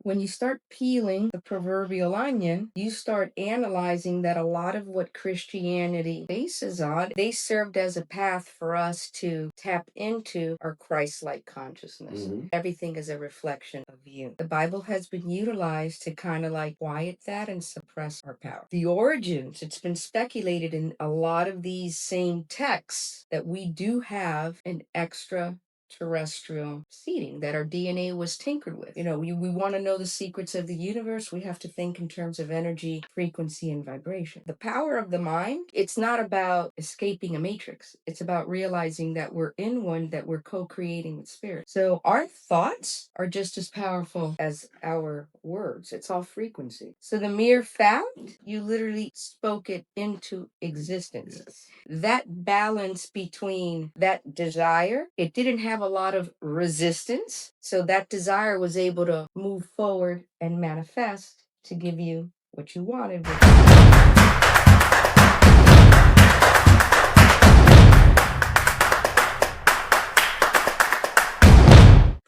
When you start peeling the proverbial onion, you start analyzing that a lot of what Christianity bases on, they served as a path for us to tap into our Christ-like consciousness. Everything is a reflection of you. The Bible has been utilized to kind of like quiet that and suppress our power. The origins, it's been speculated in a lot of these same texts that we do have an extra terrestrial seeding, that our DNA was tinkered with. We want to know the secrets of the universe. We have to think in terms of energy, frequency, and vibration. The power of the mind, it's not about escaping a matrix. It's about realizing that we're in one, that we're co-creating with spirit. So our thoughts are just as powerful as our words. It's all frequency. So the mere fact, you literally spoke it into existence. Yes. That balance between that desire, it didn't have a lot of resistance. So that desire was able to move forward and manifest to give you what you wanted.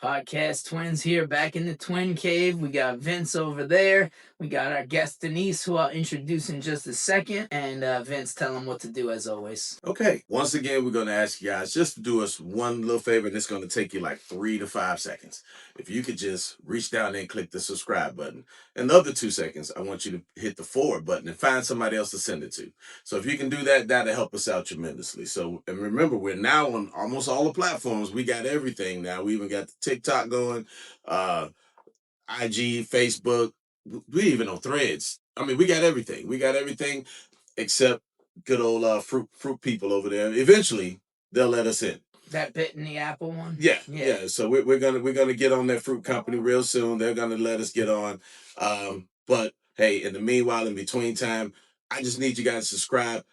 Podcast twins here, back in the twin cave. We got Vince over there. We got our guest Denise, who I'll introduce in just a second. And Vince, tell them what to do as always. Okay, once again, we're going to ask you guys just to do us one little favor, and it's going to take you like 3 to 5 seconds. If you could just reach down there and click the subscribe button. In the other 2 seconds, I want you to hit the forward button and find somebody else to send it to. So if you can do that, that'll help us out tremendously. So, and remember, we're now on almost all the platforms. We got everything now. We even got the TikTok going, IG, Facebook. We even on Threads. I mean, we got everything. We got everything except good old fruit people over there. Eventually, they'll let us in. That bit in the apple one. Yeah. So we're gonna get on that fruit company real soon. They're gonna let us get on. But hey, in the meanwhile, in between time, I just need you guys to subscribe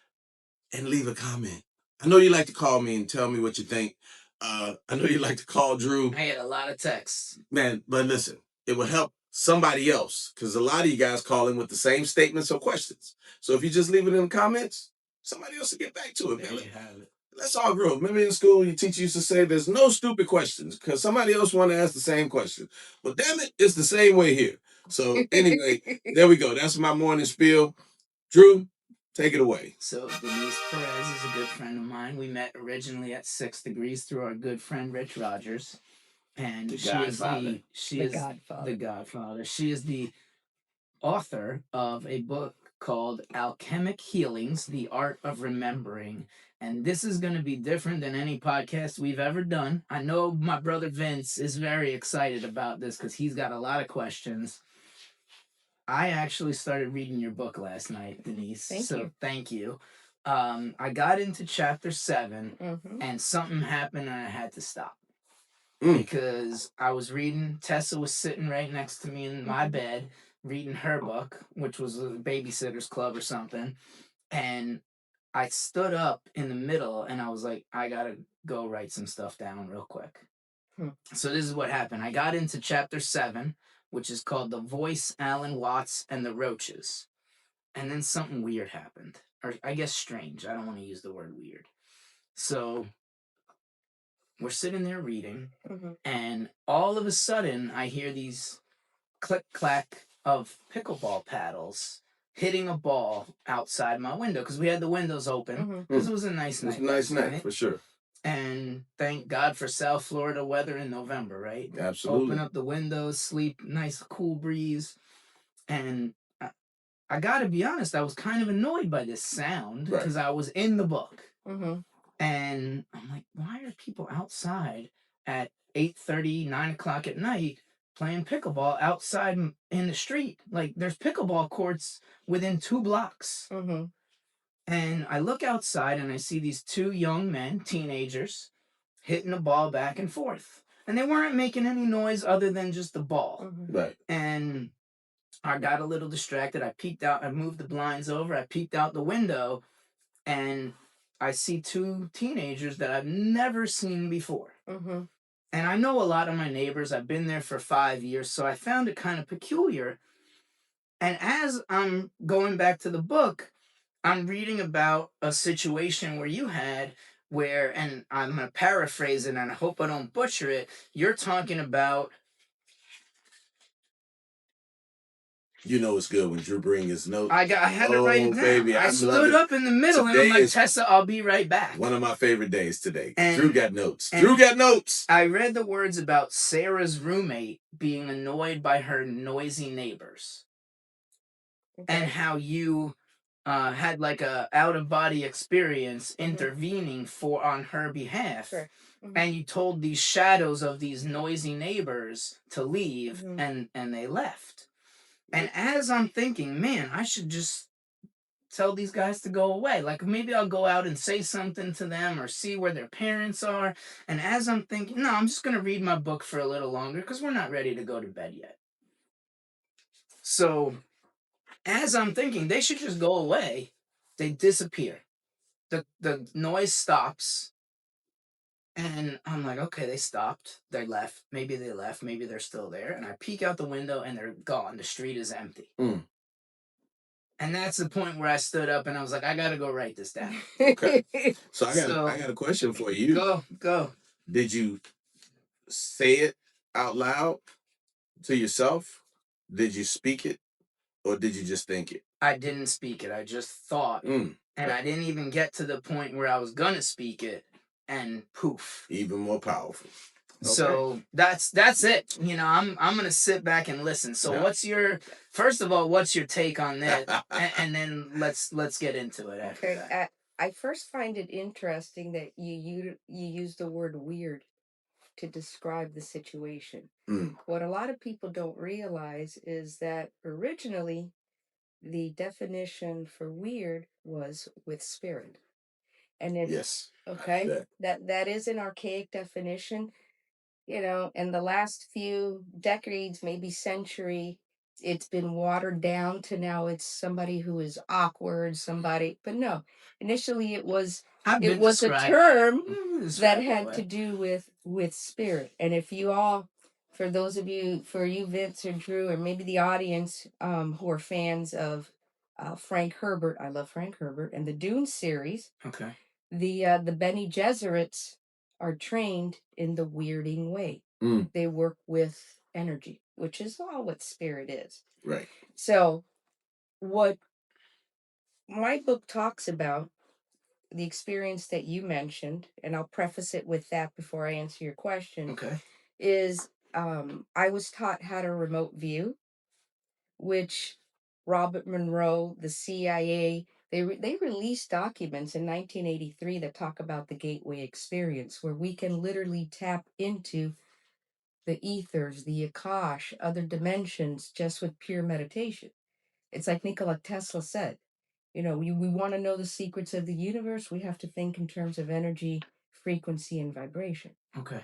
and leave a comment. I know you like to call me and tell me what you think. I know you like to call Drew. I had a lot of texts, man. But listen, it will help somebody else, because a lot of you guys call in with the same statements or questions. So if you just leave it in the comments, somebody else will get back to it. There you have it. Let's all grow. Remember in school, your teacher used to say there's no stupid questions, because somebody else want to ask the same question. But damn it, it's the same way here. So anyway, there we go. That's my morning spiel. Drew, take it away. So Denise Perez is a good friend of mine. We met originally at 6 Degrees through our good friend Rich Rogers. And she is the Godfather. She is the author of a book called Alchemic Healings, The Art of Remembering. And this is going to be different than any podcast we've ever done. I know my brother Vince is very excited about this because he's got a lot of questions. I actually started reading your book last night, Denise. Thank you. I got into chapter 7 and something happened and I had to stop. Because I was reading, Tessa was sitting right next to me in my bed, reading her book, which was a Babysitter's Club or something. And I stood up in the middle and I was like, I gotta go write some stuff down real quick. So this is what happened. I got into chapter 7, which is called The Voice, Alan Watts, and the Roaches. And then something weird happened. Or I guess strange. I don't want to use the word weird. So we're sitting there reading, and all of a sudden, I hear these click-clack of pickleball paddles hitting a ball outside my window, because we had the windows open, because it was a nice night. It was a nice night, for sure. And thank God for South Florida weather in November, right? Absolutely. Open up the windows, sleep, nice cool breeze. And I got to be honest, I was kind of annoyed by this sound, because I was in the book. And I'm like, why are people outside at 8:30, 9 o'clock at night playing pickleball outside in the street? Like, there's pickleball courts within 2 blocks. And I look outside and I see these 2 young men, teenagers, hitting the ball back and forth. And they weren't making any noise other than just the ball. And I got a little distracted. I peeked out. I moved the blinds over. I peeked out the window. And I see 2 teenagers that I've never seen before. And I know a lot of my neighbors. I've been there for 5 years, so I found it kind of peculiar. And as I'm going back to the book, I'm reading about a situation where you had where, and I'm going to paraphrase it, and I hope I don't butcher it, you're talking about You know it's good when Drew brings his note. I had to write it down. Baby, I stood up in the middle and I'm like, Tessa, I'll be right back. One of my favorite days today. And Drew got notes. Drew got notes. I read the words about Sarah's roommate being annoyed by her noisy neighbors. Okay. And how you had like a out-of-body experience intervening on her behalf. Sure. And you told these shadows of these noisy neighbors to leave, and they left. And as I'm thinking, man, I should just tell these guys to go away. Like maybe I'll go out and say something to them or see where their parents are. And as I'm thinking, no, I'm just going to read my book for a little longer because we're not ready to go to bed yet. So as I'm thinking, they should just go away. They disappear. The noise stops. And I'm like, okay, they stopped. They left. Maybe they left. Maybe they're still there. And I peek out the window and they're gone. The street is empty. And that's the point where I stood up and I was like, I got to go write this down. Okay. So I got a question for you. Go. Did you say it out loud to yourself? Did you speak it? Or did you just think it? I didn't speak it. I just thought. And I didn't even get to the point where I was going to speak it. And poof. Even more powerful. Okay. So that's it. You know, I'm gonna sit back and listen. So what's your take on that? and then let's get into it after that. I first find it interesting that you use the word weird to describe the situation. What a lot of people don't realize is that originally the definition for weird was with spirit. And if yes, okay, that is an archaic definition. You know, in the last few decades, maybe century, it's been watered down to now it's somebody who is awkward, but no, initially it was a term that had to do with spirit. And if you all, for those of you, for you, Vince or Drew, or maybe the audience who are fans of Frank Herbert, I love Frank Herbert, and the Dune series. Okay. The Bene Gesserits are trained in the weirding way. They work with energy, which is all what spirit is. Right. So what my book talks about, the experience that you mentioned, and I'll preface it with that before I answer your question. Okay. Is I was taught how to remote view, which Robert Monroe, the CIA, they released documents in 1983 that talk about the gateway experience, where we can literally tap into the ethers, the Akash, other dimensions just with pure meditation. It's like Nikola Tesla said, you know, we want to know the secrets of the universe. We have to think in terms of energy, frequency, and vibration. Okay.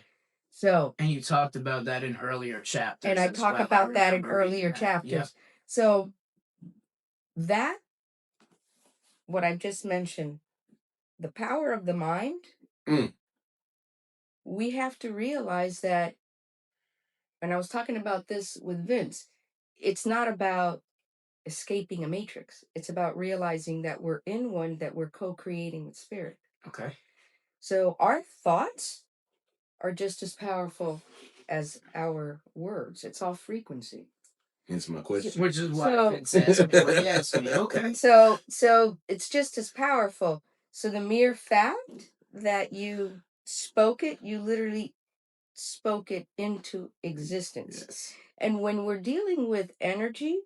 So, and you talked about that in earlier chapters. And I talk about that in earlier chapters. Yep. So that, what I've just mentioned, the power of the mind, we have to realize that, and I was talking about this with Vince, it's not about escaping a matrix. It's about realizing that we're in one, that we're co-creating with spirit. Okay. So our thoughts are just as powerful as our words. It's all frequency. Answer my question. Which is what it says before he asked me. Okay. So it's just as powerful. So the mere fact that you spoke it, you literally spoke it into existence. Yes. And when we're dealing with energy,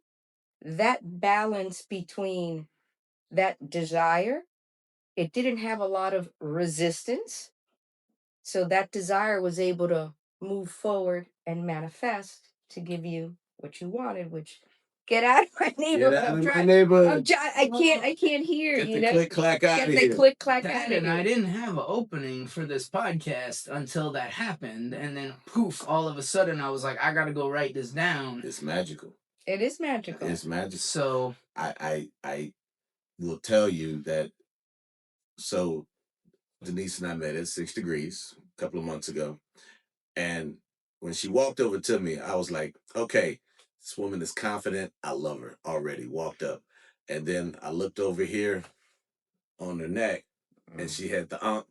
that balance between that desire, it didn't have a lot of resistance. So that desire was able to move forward and manifest to give you what you wanted, which get out of my neighborhood. Get out of my neighborhood. I can't hear. Get the click clack out of here. Click clack out of here. And I didn't have an opening for this podcast until that happened, and then poof! All of a sudden, I was like, I gotta go write this down. It's magical. It is magical. It's magical. So I will tell you that. So Denise and I met at 6 Degrees a couple of months ago, and when she walked over to me, I was like, okay, this woman is confident. I love her already. Walked up. And then I looked over here on her neck and she had the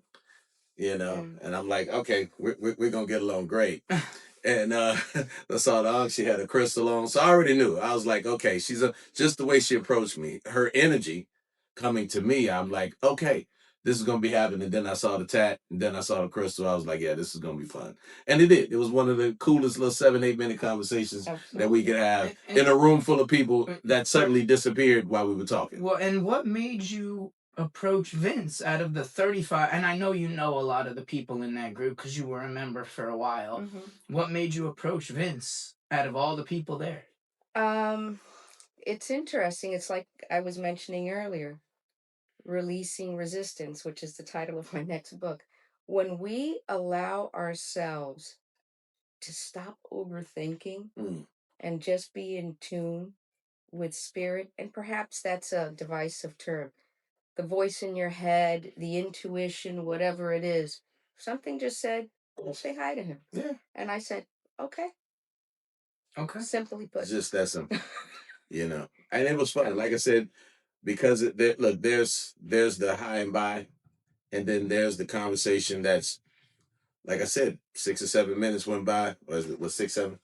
and I'm like, okay, we're going to get along great. And I saw the aunt, she had a crystal on. So I already knew. I was like, okay, just the way she approached me, her energy coming to me, I'm like, okay, this is gonna be happening. And then I saw the tat, and then I saw the crystal. I was like, yeah, this is gonna be fun. And it did. It was one of the coolest little 7-8 minute conversations that we could have in a room full of people that suddenly disappeared while we were talking. Well, and what made you approach Vince out of the 35? And I know you know a lot of the people in that group because you were a member for a while. What made you approach Vince out of all the people there? It's interesting. It's like I was mentioning earlier, Releasing Resistance, which is the title of my next book. When we allow ourselves to stop overthinking and just be in tune with spirit, and perhaps that's a divisive term, the voice in your head, the intuition, whatever it is, something just said, say hi to him. Yeah. And I said, okay. Okay. Simply put. It's just that simple. You know. And it was fun. Like I said, because look, there's the high and by, and then there's the conversation that's, like I said, 6 or 7 minutes went by. Was 6, 7?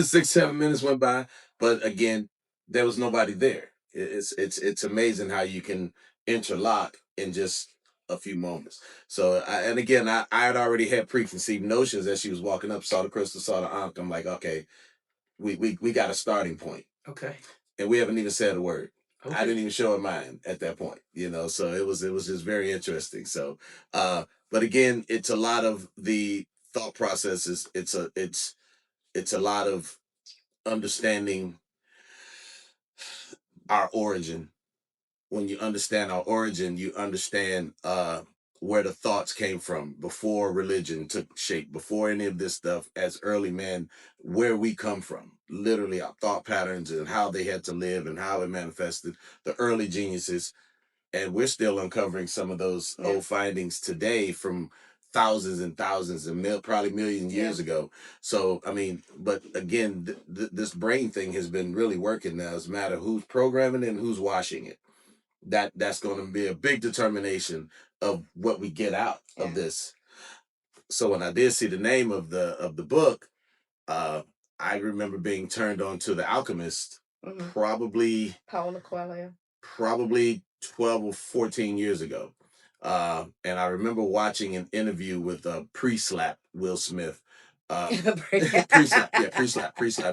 6, 7 minutes went by. But again, there was nobody there. It's amazing how you can interlock in just a few moments. So, and again, I had already had preconceived notions as she was walking up, saw the crystal, saw the ankh. I'm like, okay, we got a starting point. Okay. And we haven't even said a word. Okay. I didn't even show her mine at that point, so it was just very interesting. So but again, it's a lot of the thought processes. It's a lot of understanding our origin. When you understand our origin, you understand where the thoughts came from before religion took shape, before any of this stuff. As early men, where we come from, literally our thought patterns and how they had to live and how it manifested, the early geniuses. And we're still uncovering some of those old findings today from thousands and thousands and probably million years ago. So I mean, but again, this brain thing has been really working now. It's a matter of who's programming and who's washing it. That's going to be a big determination of what we get out of this. So when I did see the name of the book, I remember being turned on to The Alchemist, probably Paulo Coelho. Probably 12 or 14 years ago. And I remember watching an interview with pre-slap Will Smith. Pre-slap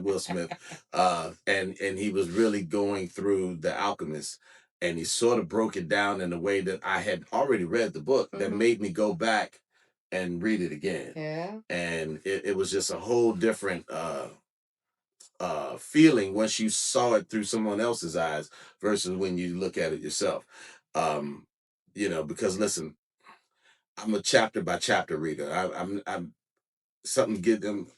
Will Smith. And he was really going through The Alchemist. And he sort of broke it down in a way that I had already read the book that made me go back and read it again. Yeah. And it was just a whole different feeling once you saw it through someone else's eyes versus when you look at it yourself. Because listen, I'm a chapter by chapter reader. I'm something get them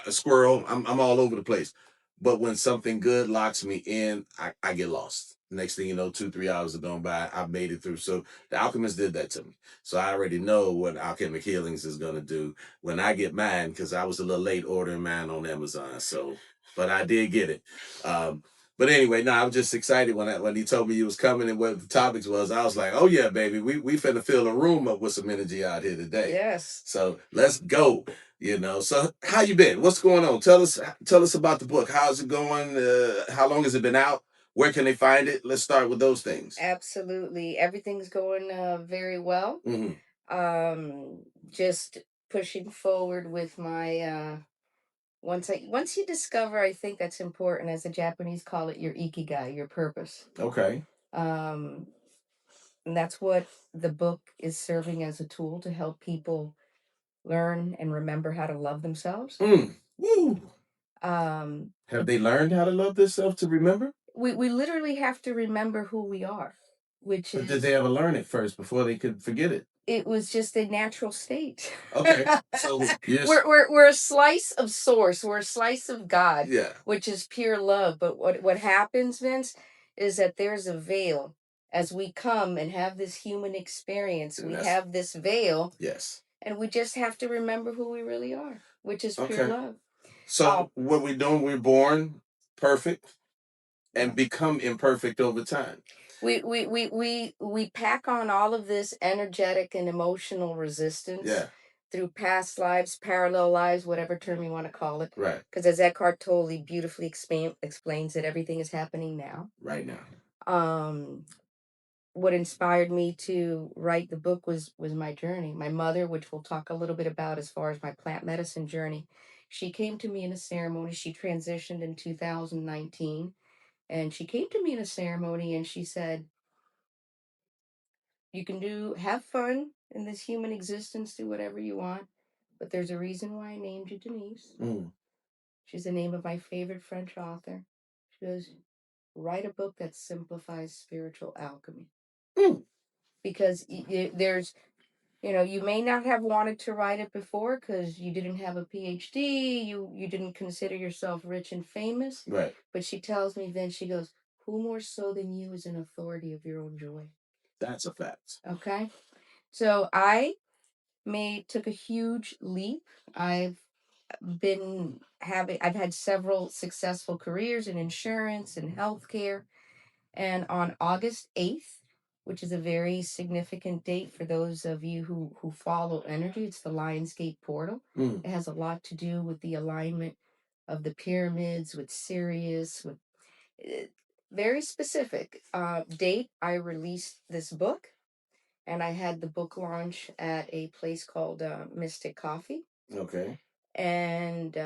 a squirrel. I'm all over the place. But when something good locks me in, I get lost. Next thing you know, 2-3 hours have gone by. I've made it through. So The Alchemist did that to me. So I already know what Alchemic Healings is going to do when I get mine, because I was a little late ordering mine on Amazon. So, but I did get it. But anyway, no, I was just excited when he told me he was coming and what the topics was. I was like, oh yeah, baby, we finna fill a room up with some energy out here today. Yes. So let's go. So how you been? What's going on? Tell us about the book. How's it going? How long has it been out? Where can they find it? Let's start with those things. Absolutely. Everything's going very well. Just pushing forward with my once you discover, I think that's important, as the Japanese call it, your ikigai, your purpose. Okay. And that's what the book is serving as a tool to help people learn and remember how to love themselves. Woo. Have they learned how to love themselves to remember? We literally have to remember who we are, But did they ever learn it first before they could forget it? It was just a natural state. Okay. So yes. we're a slice of source. We're a slice of God. Yeah. Which is pure love. But what happens, Vince, is that there's a veil. As we come and have this human experience, we have this veil. Yes. And we just have to remember who we really are, which is pure love. So what we're doing, we're born perfect and become imperfect over time. We pack on all of this energetic and emotional resistance. Yeah. through past lives, parallel lives, whatever term you want to call it. Right. Because as Eckhart Tolle beautifully explains that everything is happening now. Right now. What inspired me to write the book was my journey. My mother, which we'll talk a little bit about as far as my plant medicine journey, she came to me in a ceremony. She transitioned in 2019, and she came to me in a ceremony and she said, you can have fun in this human existence, do whatever you want, but there's a reason why I named you Denise. She's the name of my favorite French author. She goes, write a book that simplifies spiritual alchemy. Because there's, you may not have wanted to write it before because you didn't have a PhD, you didn't consider yourself rich and famous. Right. But she tells me then, she goes, who more so than you is an authority of your own joy? That's a fact. Okay. So I took a huge leap. I've had several successful careers in insurance and healthcare. And on August 8th, which is a very significant date for those of you who follow energy, it's the Lionsgate portal. It has a lot to do with the alignment of the pyramids, with Sirius, with very specific date. I released this book, and I had the book launch at a place called Mystic Coffee. Okay. And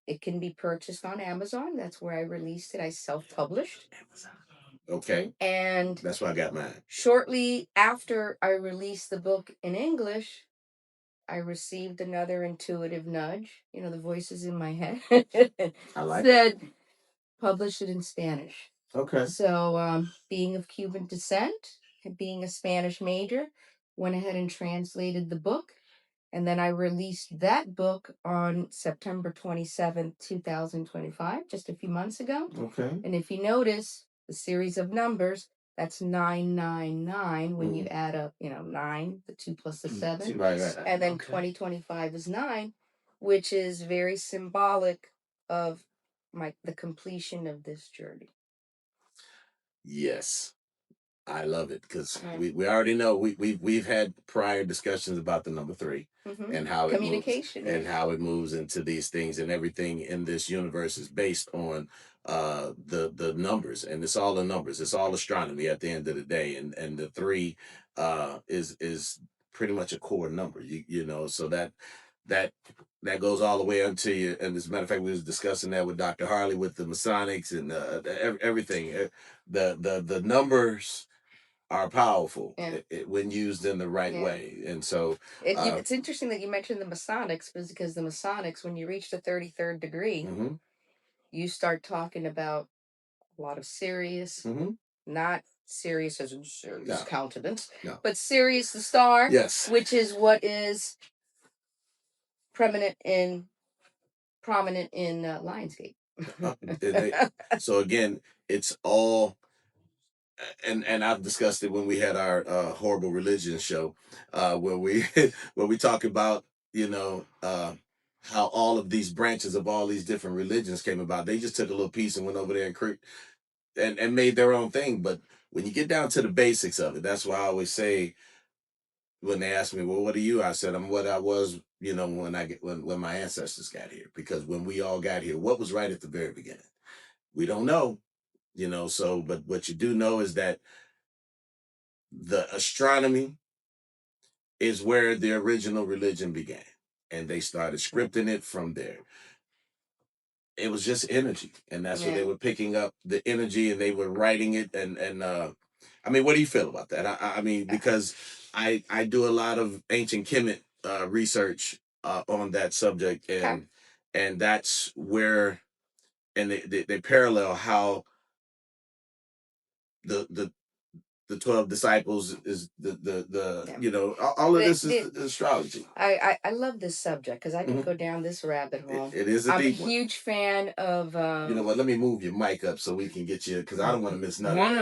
it can be purchased on Amazon. That's where I released it. I self-published. Amazon. Okay. And that's where I got mine. Shortly after I released the book in English, I received another intuitive nudge. The voices in my head I like said, publish it in Spanish. Okay. So, being of Cuban descent, being a Spanish major, went ahead and translated the book. And then I released that book on September 27th, 2025, just a few months ago. Okay. And if you notice the series of numbers, that's 999 when you add up, 9, the 2 plus the 7. Right. And then 2025 is 9, which is very symbolic of the completion of this journey. Yes. I love it because we already know we've had prior discussions about the number 3 and how it moves and how it moves into these things, and everything in this universe is based on the numbers, and it's all the numbers. It's all astronomy at the end of the day, and the 3 is pretty much a core number. So that goes all the way until you. And as a matter of fact, we was discussing that with Dr. Harley with the Masonics and everything. The numbers are powerful when used in the right way. And so it's interesting that you mentioned the Masonics, because the Masonics, when you reach the 33rd degree, you start talking about a lot of Sirius, not Sirius as in serious countenance, but Sirius the star, which is what is prominent in Lionsgate. So again, it's all, and I've discussed it when we had our horrible religion show, where we where we talk about how all of these branches of all these different religions came about. They just took a little piece and went over there and made their own thing. But when you get down to the basics of it, that's why I always say, when they ask me, well, what are you? I said, I'm what I was, when my ancestors got here. Because when we all got here, what was right at the very beginning? We don't know, so, but what you do know is that the astronomy is where the original religion began, and they started scripting it from there. It was just energy, and that's what they were picking up, the energy, and they were writing it. And I mean, what do you feel about that? I mean, because I do a lot of ancient Kemet research on that subject, and that's where, and they parallel how the 12 disciples is all of this is astrology. I love this subject because I can go down this rabbit hole. It is a deep one. Huge fan of you know what, let me move your mic up so we can get you, because I don't want to miss nothing. One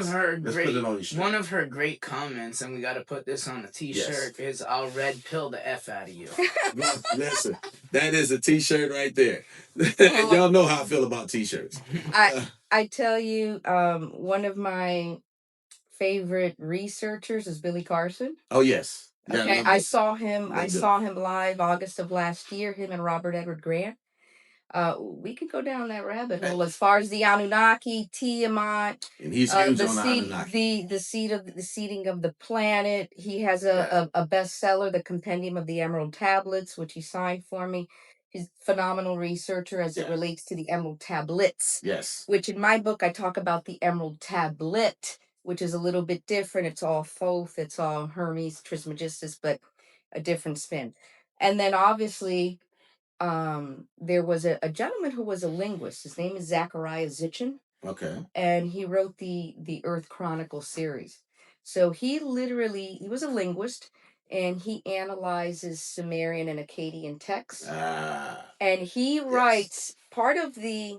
of her great comments, and we got to put this on a t-shirt, is I'll red pill the F out of you. Listen, that is a t-shirt right there. Y'all know how I feel about t-shirts. I tell you, one of my favorite researchers is Billy Carson. Oh yes. Okay, I saw him. I saw him live August of last year. Him and Robert Edward Grant. We could go down that rabbit hole as far as the Anunnaki, Tiamat, and he's huge on Anunnaki. The seeding of the planet. He has a bestseller, The Compendium of the Emerald Tablets, which he signed for me. He's a phenomenal researcher as it relates to the Emerald Tablets. Yes. Which in my book I talk about the Emerald Tablet, which is a little bit different. It's all Thoth, it's all Hermes Trismegistus, but a different spin. And then obviously there was a gentleman who was a linguist. His name is Zachariah Zitchin. Okay. And he wrote the Earth Chronicle series. So he was a linguist, and he analyzes Sumerian and Akkadian texts. And he writes part of the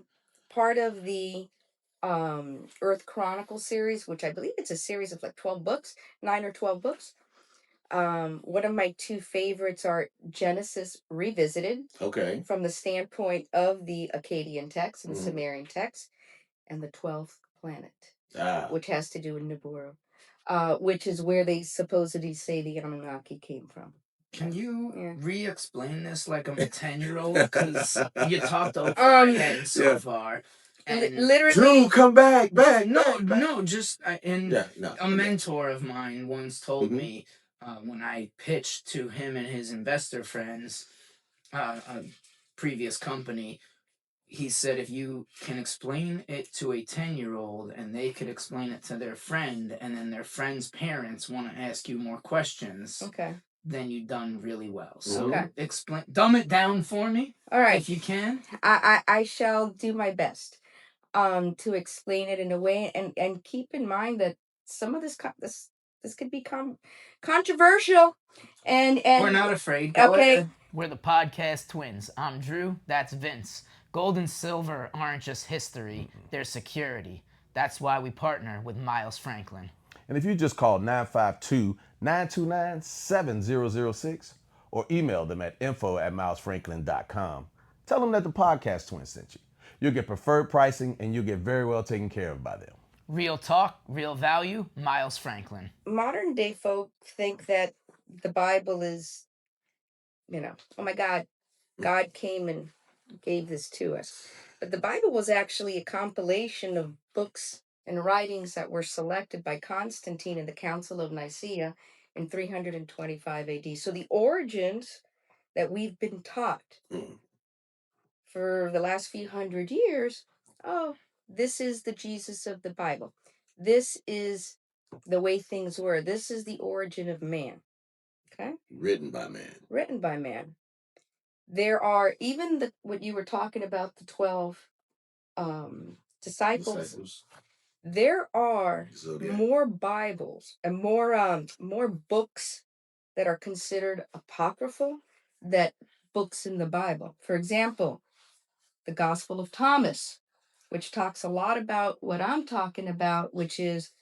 Earth Chronicle series, which I believe it's a series of like 12 books, 9 or 12 books. One of my two favorites are Genesis Revisited. Okay. From the standpoint of the Akkadian text and the Sumerian text, and the 12th planet, which has to do with Nibiru, which is where they supposedly say the Anunnaki came from. Can you re-explain this like I'm a 10-year-old? Because you talked over my head so far. And literally, Drew, come back. No, just a mentor of mine once told me when I pitched to him and his investor friends a previous company, he said if you can explain it to a 10-year-old and they could explain it to their friend, and then their friend's parents want to ask you more questions, then you've done really well. So dumb it down for me, all right, if you can. I shall do my best to explain it in a way, and keep in mind that some of this could be controversial, and we're not afraid. Okay. We're the podcast twins. I'm Drew. That's Vince. Gold and silver aren't just history, they're security. That's why we partner with Miles Franklin. And if you just call 952-929-7006 or email them at info@milesfranklin.com, tell them that the podcast twins sent you. You'll get preferred pricing and you'll get very well taken care of by them. Real talk, real value, Miles Franklin. Modern day folk think that the Bible is, oh my God, God came and gave this to us. But the Bible was actually a compilation of books and writings that were selected by Constantine in the Council of Nicaea in 325 AD. So the origins that we've been taught for the last few hundred years, this is the Jesus of the Bible. This is the way things were. This is the origin of man. Okay? Written by man. Written by man. There are even what you were talking about, the 12 disciples. There are more Bibles and more books that are considered apocryphal than books in the Bible. For example, the Gospel of Thomas, which talks a lot about what I'm talking about, which is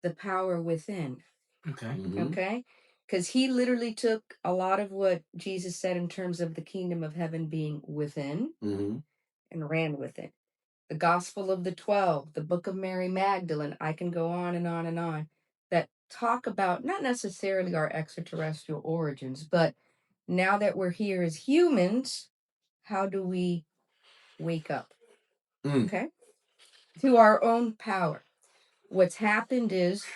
the power within. Okay. Okay? Because he literally took a lot of what Jesus said in terms of the kingdom of heaven being within and ran with it. The Gospel of the 12, the Book of Mary Magdalene, I can go on and on and on, that talk about not necessarily our extraterrestrial origins, but now that we're here as humans, how do we wake up? Okay? To our own power. What's happened is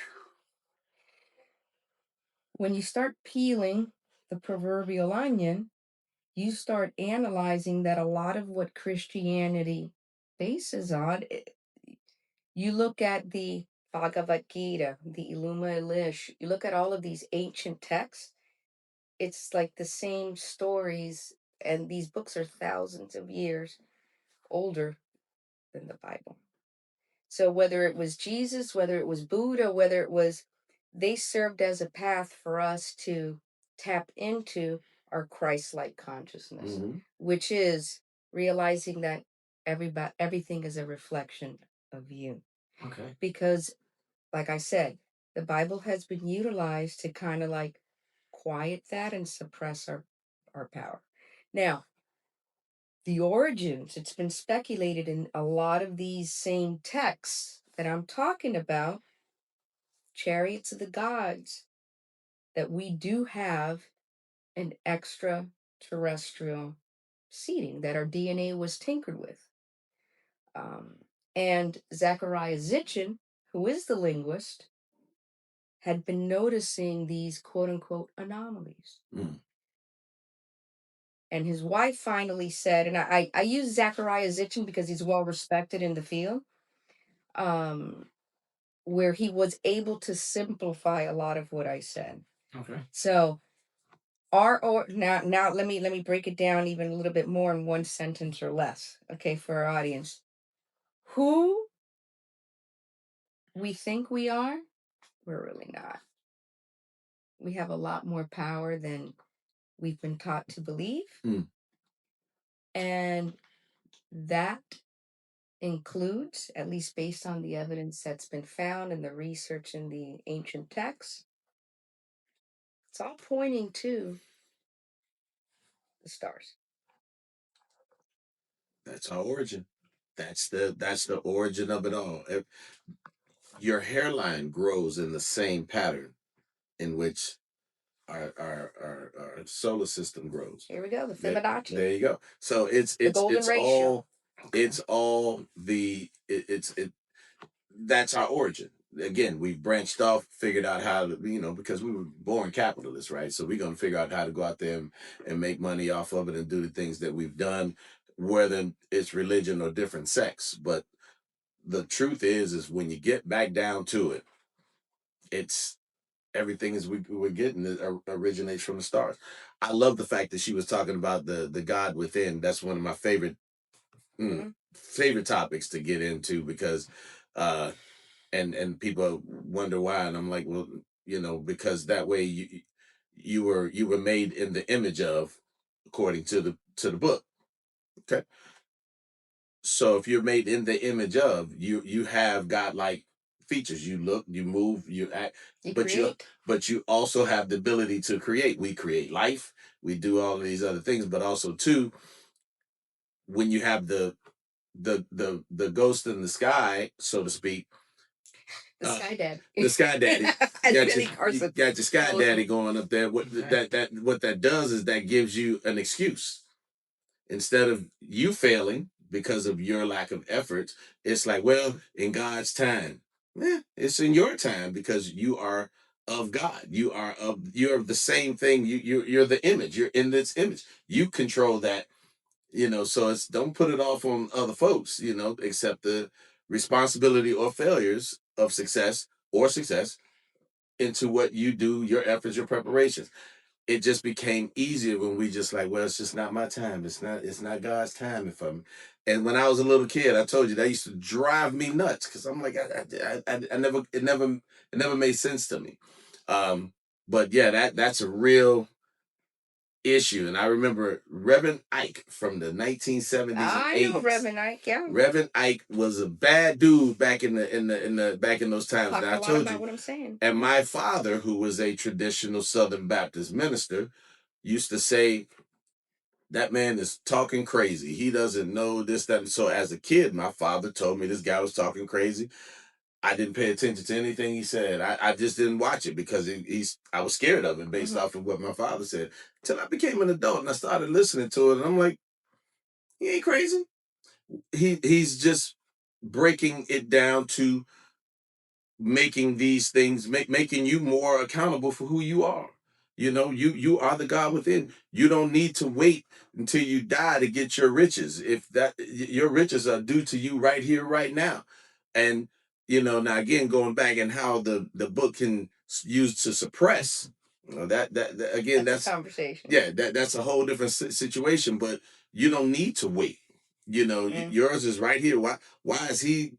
when you start peeling the proverbial onion, you start analyzing that a lot of what Christianity bases on, you look at the Bhagavad Gita, the Iluma Elish, you look at all of these ancient texts, it's like the same stories, and these books are thousands of years older than the Bible. So whether it was Jesus, whether it was Buddha, they served as a path for us to tap into our Christ-like consciousness, which is realizing that everything is a reflection of you. Okay. Because, like I said, the Bible has been utilized to kind of like quiet that and suppress our power. Now, the origins, it's been speculated in a lot of these same texts that I'm talking about, chariots of the gods, that we do have an extraterrestrial seeding, that our DNA was tinkered with. And Zachariah Sitchin, who is the linguist, had been noticing these quote unquote anomalies. And his wife finally said, and I use Zachariah Sitchin because he's well respected in the field, where he was able to simplify a lot of what I said. Okay. So now let me break it down even a little bit more in one sentence or less, okay, for our audience. Who we think we are, we're really not. We have a lot more power than we've been taught to believe. And that includes, at least based on the evidence that's been found in the research in the ancient texts, it's all pointing to the stars. That's our origin. That's the origin of it all. Your hairline grows in the same pattern in which our solar system grows. Here we go, the Fibonacci. There you go. So it's that's our origin. Again, we've branched off, figured out how to, because we were born capitalists, right? So we're going to figure out how to go out there and make money off of it and do the things that we've done, whether it's religion or different sects. But the truth is when you get back down to it, it's everything is we're getting that originates from the stars. I love the fact that she was talking about the God within. That's one of my favorite favorite topics to get into, because and people wonder why, and I'm like, well, because that way you were made in the image of, according to the book. Okay. So if you're made in the image of, you have godlike features. You look, you move, you act, but you also have the ability to create. We create life, we do all of these other things, but also too, when you have the ghost in the sky, so to speak, the sky daddy. The sky daddy. You got your sky daddy going up there. What that does is that gives you an excuse. Instead of you failing because of your lack of effort, it's like, well, in God's time. It's in your time, because you are of God. You're the same thing. You're the image. You're in this image. You control that, so it's, don't put it off on other folks, accept the responsibility or failures of success into what you do, your efforts, your preparations. It just became easier when we just like, well, it's just not my time. It's not God's time. And when I was a little kid, I told you that used to drive me nuts, because I'm like, it never made sense to me. But yeah, that's a real issue. And I remember Reverend Ike from the 1970s and 80s. I know Reverend Ike, yeah. Reverend Ike was a bad dude back in those times. Talk a lot about what I'm saying. And my father, who was a traditional Southern Baptist minister, used to say, that man is talking crazy. He doesn't know this, that. And so as a kid, my father told me this guy was talking crazy. I didn't pay attention to anything he said. I just didn't watch it, because I was scared of him based off of what my father said. Till I became an adult and I started listening to it, and I'm like, he ain't crazy. He's just breaking it down to making these things, making you more accountable for who you are. You are the God within. You don't need to wait until you die to get your riches. If that your riches are due to you right here, right now. And now again, going back and how the book can use to suppress, that again, that's a conversation. Yeah, that's a whole different situation. But you don't need to wait. Yours is right here. Why is he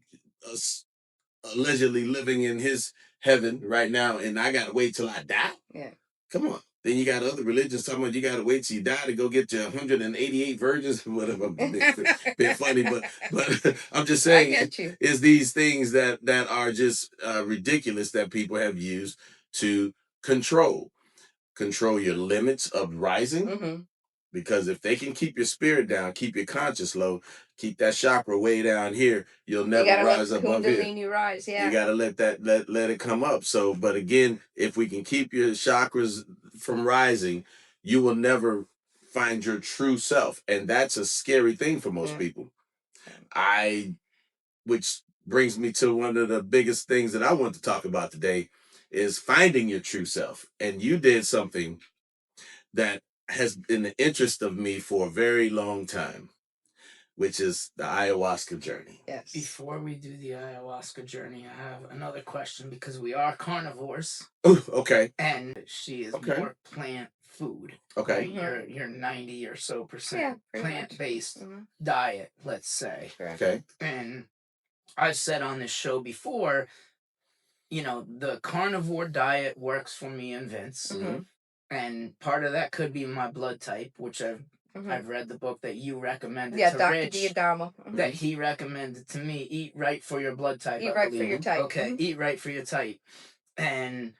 allegedly living in his heaven right now, and I gotta wait till I die? Yeah. Come on. Then you got other religions talking about you gotta wait till you die to go get your 188 virgins, whatever. Bit funny, but I'm just saying, is these things that are just ridiculous, that people have used to control your limits of rising. Because if they can keep your spirit down, keep your conscience low, keep that chakra way down here. You'll never rise above here. Rise, yeah. You gotta let it come up. So, but again, if we can keep your chakras from rising, you will never find your true self, and that's a scary thing for most people. Which brings me to one of the biggest things that I want to talk about today is finding your true self. And you did something that has been the interest of me for a very long time, which is the ayahuasca journey. Yes. Before we do the ayahuasca journey, I have another question because we are carnivores. Oh, okay. And she is more plant food. Okay. Right? You're 90 or so percent plant-based diet, let's say. Okay. And I've said on this show before, the carnivore diet works for me and Vince. Mm-hmm. And part of that could be my blood type, which I've read the book that you recommended to Dr. Rich. Diadama. That he recommended to me. Eat right for your blood type. Eat right for your type. Okay, eat right for your type. And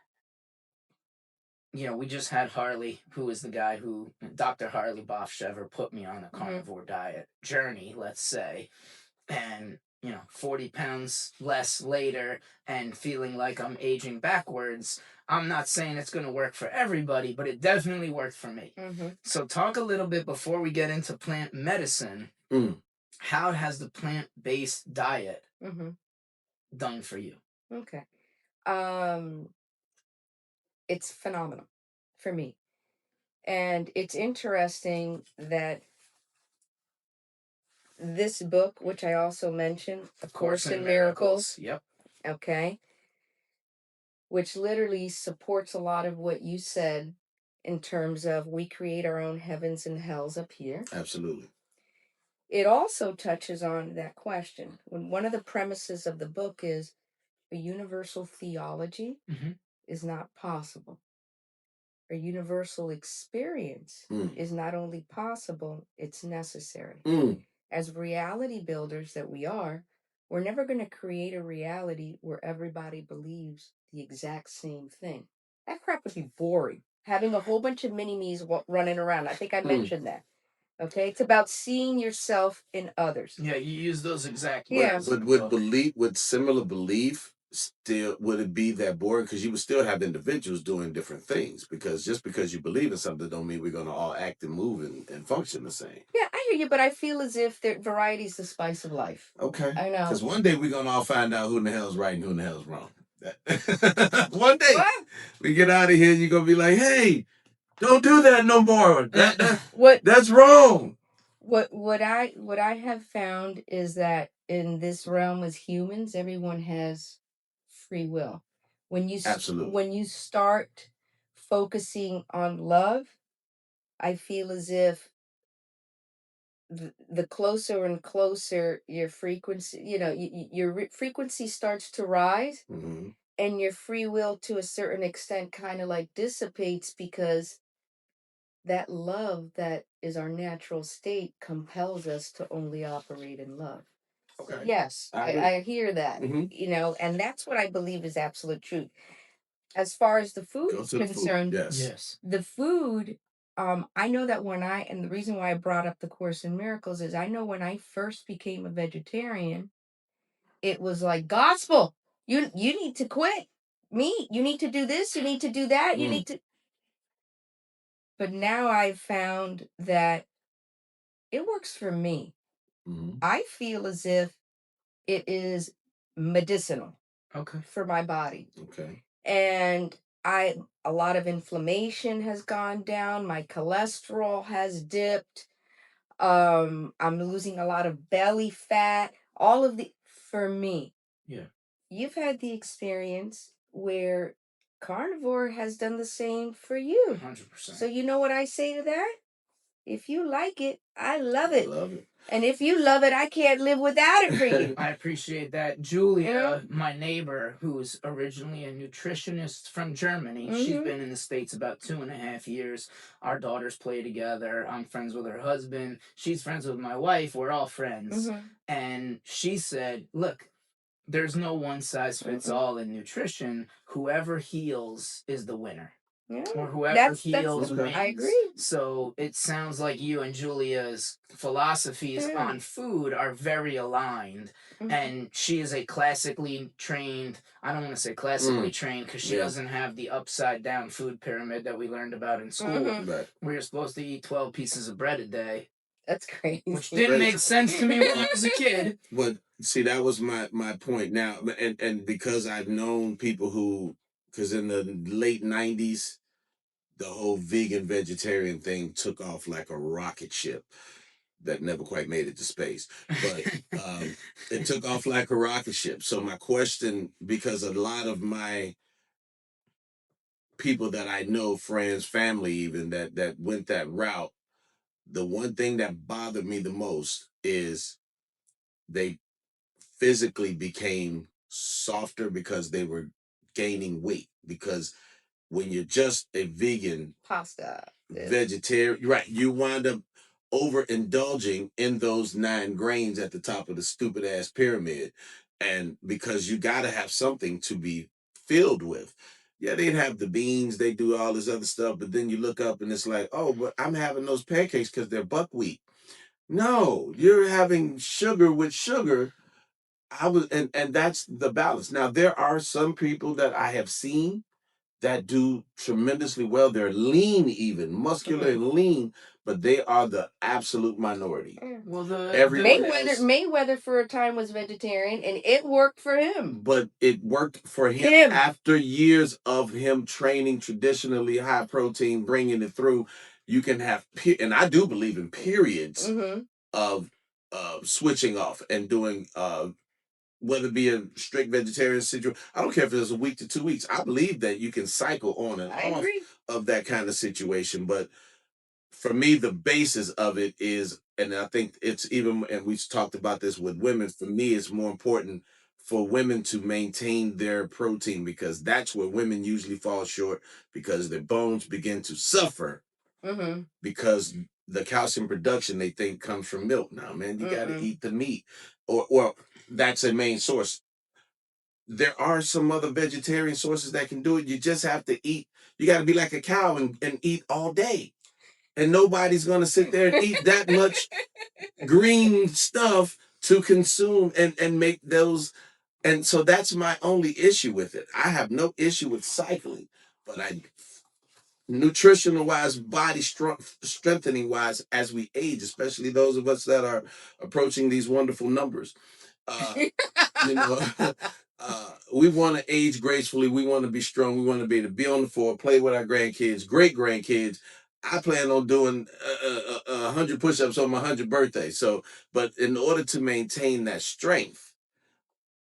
we just had Harley, who is the guy who Dr. Harley Bofshever put me on a carnivore diet journey, let's say. And 40 pounds less later and feeling like I'm aging backwards. I'm not saying it's going to work for everybody, but it definitely worked for me. So talk a little bit before we get into plant medicine. How has the plant-based diet done for you? Okay. It's phenomenal for me. And it's interesting that this book, which I also mentioned, A Course in Miracles. Yep. Okay. Which literally supports a lot of what you said in terms of we create our own heavens and hells up here. Absolutely. It also touches on that question. When one of the premises of the book is a universal theology is not possible. A universal experience is not only possible, it's necessary. As reality builders that we are, we're never going to create a reality where everybody believes the exact same thing. That crap would be boring. Having a whole bunch of mini-me's running around. I think I mentioned that. Okay? It's about seeing yourself in others. Yeah, you use those exact words. But would similar belief still, would it be that boring? Because you would still have individuals doing different things. Because just because you believe in something don't mean we're going to all act and move and function the same. Yeah, I hear you, but I feel as if variety is the spice of life. Okay. I know. Because one day we're going to all find out who in the hell's right and who in the hell's wrong. One day we get out of here, you're going to be like, hey, don't do that no more. That's wrong. What I have found is that in this realm as humans, everyone has free will. When you start focusing on love, I feel as if the closer and closer your frequency, your frequency starts to rise, and your free will to a certain extent kind of like dissipates because that love that is our natural state compels us to only operate in love. Okay. Yes, I hear that, and that's what I believe is absolute truth. As far as the food is concerned, Yes. the food, I know that and the reason why I brought up the Course in Miracles is I know when I first became a vegetarian, it was like gospel. You need to quit meat. You need to do this. You need to do that. You need to. But now I've found that it works for me. I feel as if it is medicinal for my body. Okay. And a lot of inflammation has gone down. My cholesterol has dipped. I'm losing a lot of belly fat. All of for me. Yeah. You've had the experience where carnivore has done the same for you. 100%. So you know what I say to that? If you like it, I love it. Love it. And if you love it, I can't live without it for you. I appreciate that. Julia, my neighbor, who's originally a nutritionist from Germany, she's been in the States about 2.5 years. Our daughters play together. I'm friends with her husband. She's friends with my wife. We're all friends. And she said, look, there's no one size fits all in nutrition. Whoever heals is the winner. Yeah. Or whoever heals wins. wins. I agree. So it sounds like you and Julia's philosophies on food are very aligned. And she is a classically trained, I don't want to say classically trained because she doesn't have the upside down food pyramid that we learned about in school, where you're supposed to eat 12 pieces of bread a day. That's crazy. Which didn't make sense to me when I was a kid. But see, that was my point now. And because I've known people who, because in the late 90s, the whole vegan vegetarian thing took off like a rocket ship that never quite made it to space. But it took off like a rocket ship. So my question, because a lot of my people that I know, friends, family even, that went that route, the one thing that bothered me the most is they physically became softer because they were gaining weight. Because when you're just a vegan pasta vegetarian, right, you wind up overindulging in those 9 grains at the top of the stupid ass pyramid, and because you got to have something to be filled with. Yeah, they'd have the beans, they do all this other stuff, but then you look up and it's like, oh, but I'm having those pancakes because they're buckwheat. No, you're having sugar with sugar. And that's the balance. Now there are some people that I have seen that do tremendously well. They're lean, even muscular and lean, but they are the absolute minority. Well, Mayweather for a time was vegetarian, and it worked for him. But it worked for him after years of him training traditionally high protein, bringing it through. You can have, and I do believe in periods of switching off and doing whether it be a strict vegetarian situation. I don't care if it's a week to 2 weeks. I believe that you can cycle on and off of that kind of situation. But for me, the basis of it is, and I think it's even, and we've talked about this with women, for me, it's more important for women to maintain their protein, because that's where women usually fall short, because their bones begin to suffer because the calcium production they think comes from milk. Now, man, you got to eat the meat, or that's a main source. There are some other vegetarian sources that can do it. You just have to eat. You got to be like a cow and eat all day. And nobody's going to sit there and eat that much green stuff to consume and make those. And so that's my only issue with it. I have no issue with cycling, but nutritional wise, body strengthening wise, as we age, especially those of us that are approaching these wonderful numbers, you know, we want to age gracefully. We want to be strong. We want to be able to be on the floor, play with our grandkids, great grandkids. I plan on doing 100 push-ups on my 100th birthday. So, but in order to maintain that strength,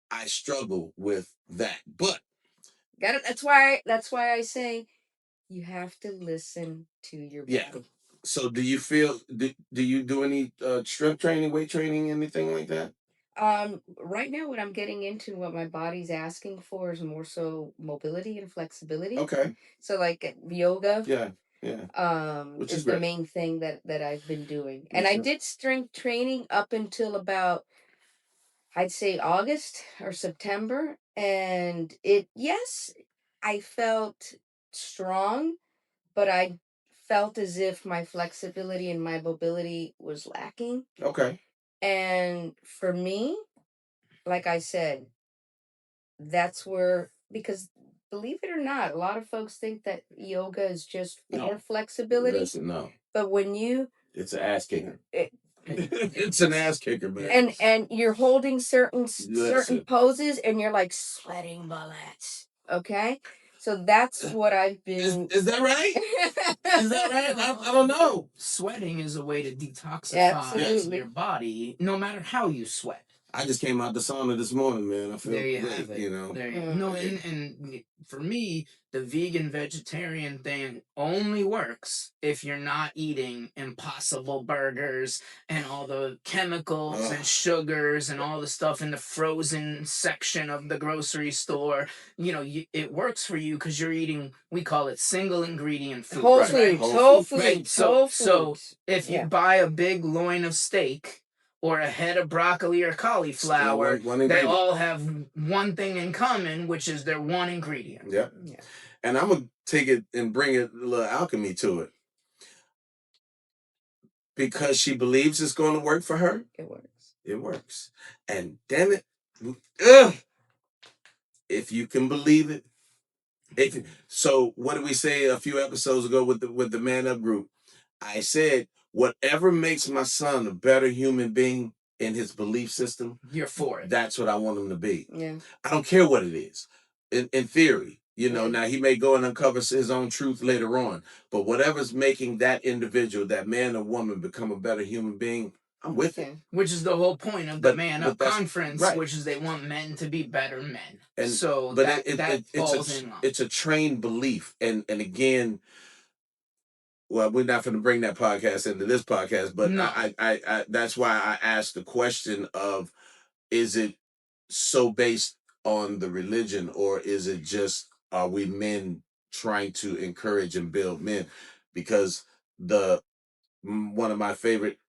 I struggle with that. But got it. That's why I say you have to listen to your body. Yeah. So do you feel, do you do any strength training, weight training, anything like that? Right now what I'm getting into, what my body's asking for, is more so mobility and flexibility. Okay. So like yoga. Yeah. Which is the main thing that I've been doing. And I did strength training up until about, I'd say, August or September. And I felt strong, but I felt as if my flexibility and my mobility was lacking. Okay. And for me, like I said, that's where, because believe it or not, a lot of folks think that yoga is just for flexibility. Listen, no. But when it's an ass kicker. It's an ass kicker, man. And you're holding certain poses and you're like sweating bullets. Okay? So that's what I've been. Is that right? Is that right? I don't know. Sweating is a way to detoxify your body, no matter how you sweat. I just came out the sauna this morning, man. I feel there you have it. You know. No, and for me, the vegan vegetarian thing only works if you're not eating Impossible burgers and all the chemicals and sugars and all the stuff in the frozen section of the grocery store. You know, it works for you because you're eating, we call it single ingredient food. Whole food. Right? So if you buy a big loin of steak or a head of broccoli or cauliflower, they all have one thing in common, which is they're one ingredient. Yeah. And I'm gonna take it and bring it a little alchemy to it. Because she believes it's going to work for her. It works. It works. And damn it, ugh, if you can believe it. So what did we say a few episodes ago with the Man Up group? I said, whatever makes my son a better human being in his belief system, you're for it. That's what I want him to be. Yeah. I don't care what it is. In theory, now he may go and uncover his own truth later on, but whatever's making that individual, that man or woman, become a better human being, I'm with it. Which is the whole point of the Man Up conference, right. Which is they want men to be better men. And so that falls in line. It's a trained belief, and again, well, we're not going to bring that podcast into this podcast, but no. I that's why I asked the question of, is it so based on the religion, or is it just, are we men trying to encourage and build men? Because one of my favorite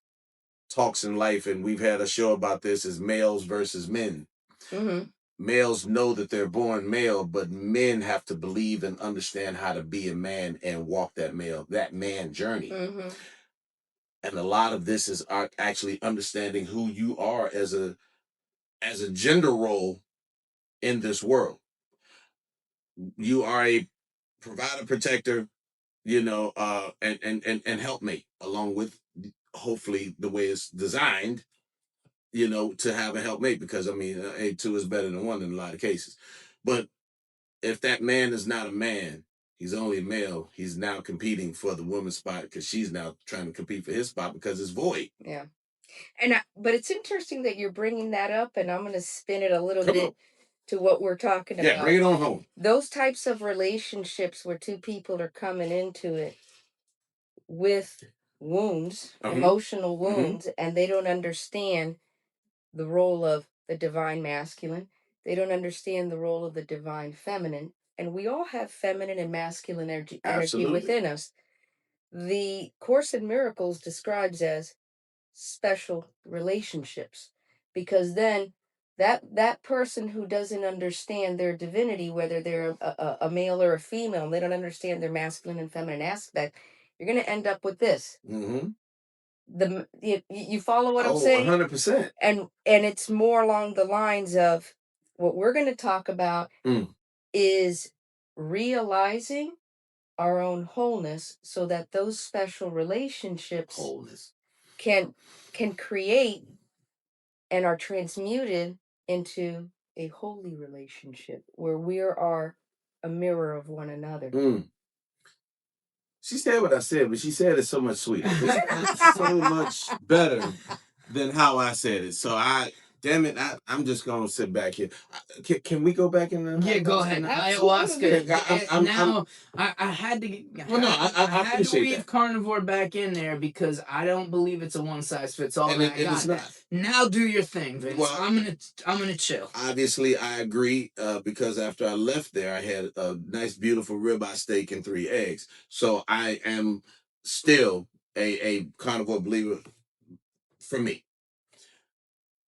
talks in life, and we've had a show about this, is males versus men. Mm-hmm. Males know that they're born male, but men have to believe and understand how to be a man and walk that man journey. Mm-hmm. And a lot of this is actually understanding who you are as a gender role in this world. You are a provider, protector, and helpmate, along with hopefully the way it's designed, to have a helpmate, because two is better than one in a lot of cases. But if that man is not a man, he's only a male, he's now competing for the woman's spot, because she's now trying to compete for his spot because it's void. Yeah. But it's interesting that you're bringing that up, and I'm going to spin it a little bit to what we're talking about. Yeah, bring it on home. Those types of relationships where two people are coming into it with wounds, emotional wounds, and they don't understand the role of the divine masculine. They don't understand the role of the divine feminine. And we all have feminine and masculine energy within us. The Course in Miracles describes as special relationships, because then that person who doesn't understand their divinity, whether they're a male or a female, and they don't understand their masculine and feminine aspect, you're going to end up with this. Mm-hmm. You follow what I'm saying? 100%. And it's more along the lines of what we're going to talk about is realizing our own wholeness, so that those special relationships can create and are transmuted into a holy relationship where we are a mirror of one another. She said what I said, but she said it so much sweeter. It's so much better than how I said it. So damn it, I'm just gonna sit back here. Can we go back in there? Yeah, go ahead. Ayahuasca. I had to get. I had to weave carnivore back in there, because I don't believe it's a one size fits all. And it's not. Now do your thing, Vince. Well, I'm gonna chill. Obviously, I agree, because after I left there, I had a nice, beautiful ribeye steak and 3 eggs. So I am still a carnivore believer for me.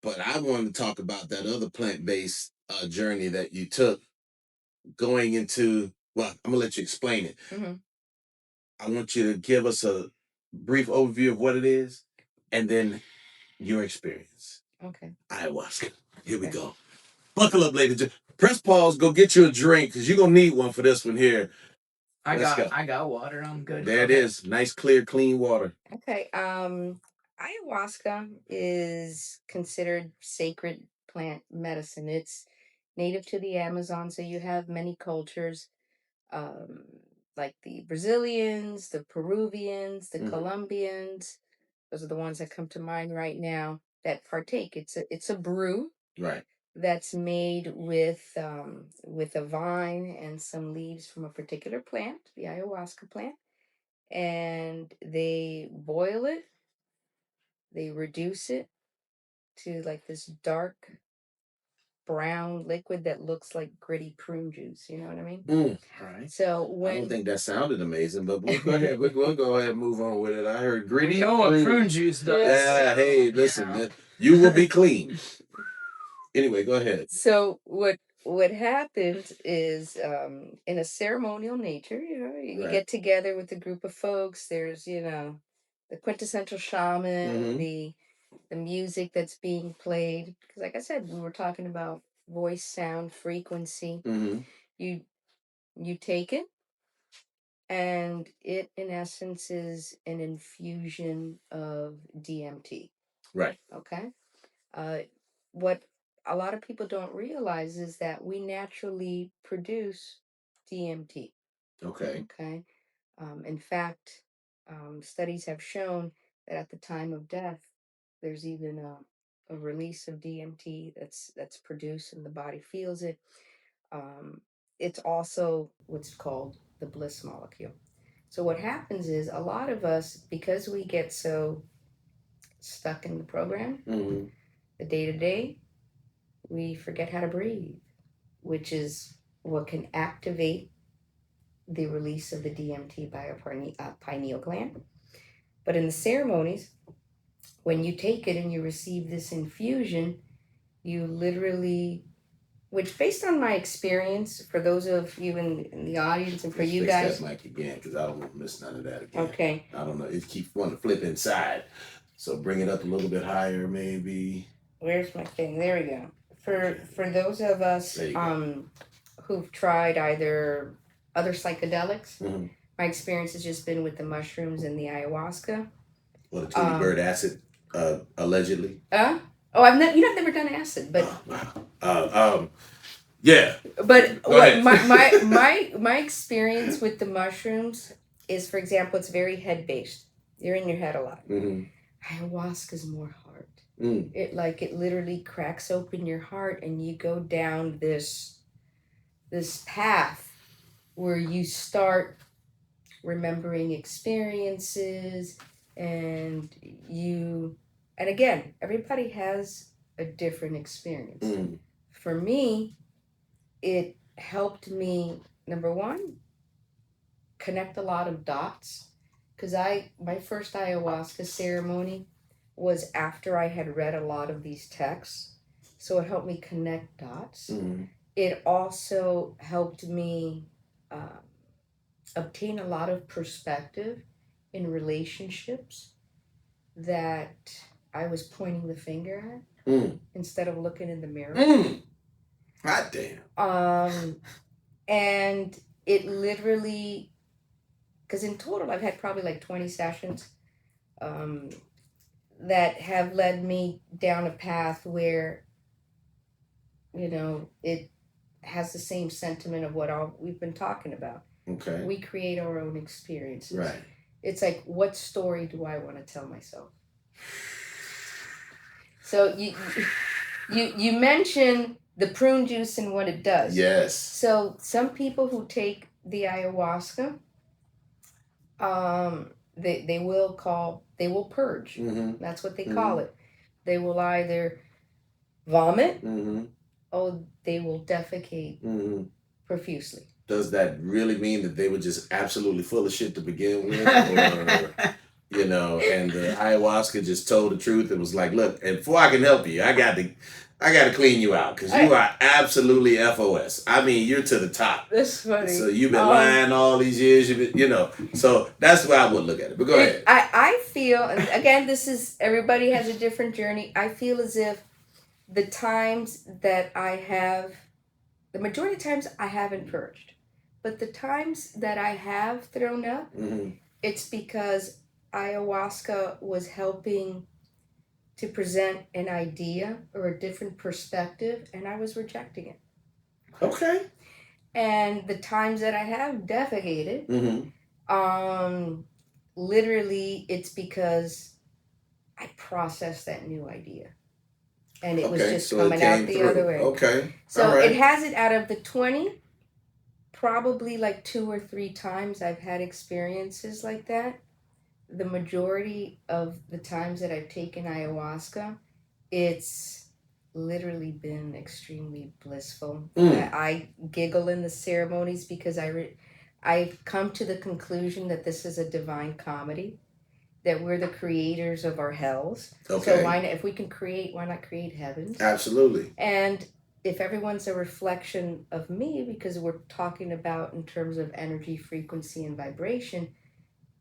But I wanted to talk about that other plant-based journey that you took, going into, well, I'm going to let you explain it. Mm-hmm. I want you to give us a brief overview of what it is, and then your experience. Okay. Ayahuasca. Here we go. Buckle up, ladies. Press pause, go get you a drink, because you're going to need one for this one here. I got water. I'm good. There it is. Nice, clear, clean water. Okay. Ayahuasca is considered sacred plant medicine. It's native to the Amazon, so you have many cultures, like the Brazilians, the Peruvians, the Colombians. Those are the ones that come to mind right now that partake. It's a brew, right, that's made with a vine and some leaves from a particular plant, the ayahuasca plant, and they boil it. They reduce it to like this dark brown liquid that looks like gritty prune juice. You know what I mean? Right. So I don't think that sounded amazing, but we'll go ahead. We'll go ahead and move on with it. I heard gritty. You know what prune juice does? Yeah. Hey, listen, you will be clean. Anyway, go ahead. So what what happens is in a ceremonial nature, you Right. get together with a group of folks. There's, the quintessential shaman, Mhm. the music that's being played. Because, like I said, we were talking about voice, sound, frequency. Mhm. You you take it, and it, in essence, is an infusion of DMT. Right. Okay. Uh, what a lot of people don't realize is that we naturally produce DMT. Okay. Okay. In fact, studies have shown that at the time of death, there's even a release of DMT that's produced, and the body feels it. Um, it's also what's called the bliss molecule. So what happens is a lot of us, because we get so stuck in the program, Mhm. the day to day, we forget how to breathe, which is what can activate the release of the DMT by our pineal gland. But in the ceremonies, when you take it and you receive this infusion, you literally, which based on my experience, for those of you in the audience and for Let's you fix guys. that mic again, because I don't want to miss none of that again. Okay. I don't know. It keeps wanting to flip inside. So bring it up a little bit higher, maybe. Where's my thing? There we go. For those of us who've tried either other psychedelics, Mhm. my experience has just been with the mushrooms and the ayahuasca. Or the Tweety Bird acid, allegedly. Oh, I've never done acid, but wow. Yeah. but Go what ahead. my experience with the mushrooms is, for example, it's very head based. You're in your head a lot. Mm-hmm. Ayahuasca is more heart. Mm. It literally cracks open your heart, and you go down this path where you start remembering experiences, and again, everybody has a different experience. Mm. For me, it helped me, number one, connect a lot of dots, because my first ayahuasca ceremony was after I had read a lot of these texts, so it helped me connect dots. Mm. It also helped me obtain a lot of perspective in relationships that I was pointing the finger at instead of looking in the mirror. Hot damn. And it literally, because in total I've had probably like 20 sessions that have led me down a path where, it has the same sentiment of what all we've been talking about. Okay. We create our own experiences. Right. It's like, what story do I want to tell myself? So you mentioned the prune juice and what it does. Yes. So some people who take the ayahuasca, they will purge. Mm-hmm. That's what they call it. They will either vomit, or they will defecate profusely. Does that really mean that they were just absolutely full of shit to begin with? Or, and the ayahuasca just told the truth. It was like, look, and before I can help you, I got to clean you out, because you are absolutely FOS. I mean, you're to the top. That's funny. So you've been lying all these years. So that's the way I would look at it. But go ahead. I feel, and again, everybody has a different journey. I feel as if the times that the majority of times I haven't purged, but the times that I have thrown up, it's because ayahuasca was helping to present an idea or a different perspective, and I was rejecting it. Okay. And the times that I have defecated, literally it's because I processed that new idea, and it was just coming out the other way. Okay. So it has it out of the 20, probably like 2 or 3 times I've had experiences like that. The majority of the times that I've taken ayahuasca, it's literally been extremely blissful. I giggle in the ceremonies because I've come to the conclusion that this is a divine comedy, that we're the creators of our hells. Okay. So if we can create, why not create heavens? Absolutely. And if everyone's a reflection of me, because we're talking about in terms of energy, frequency, and vibration,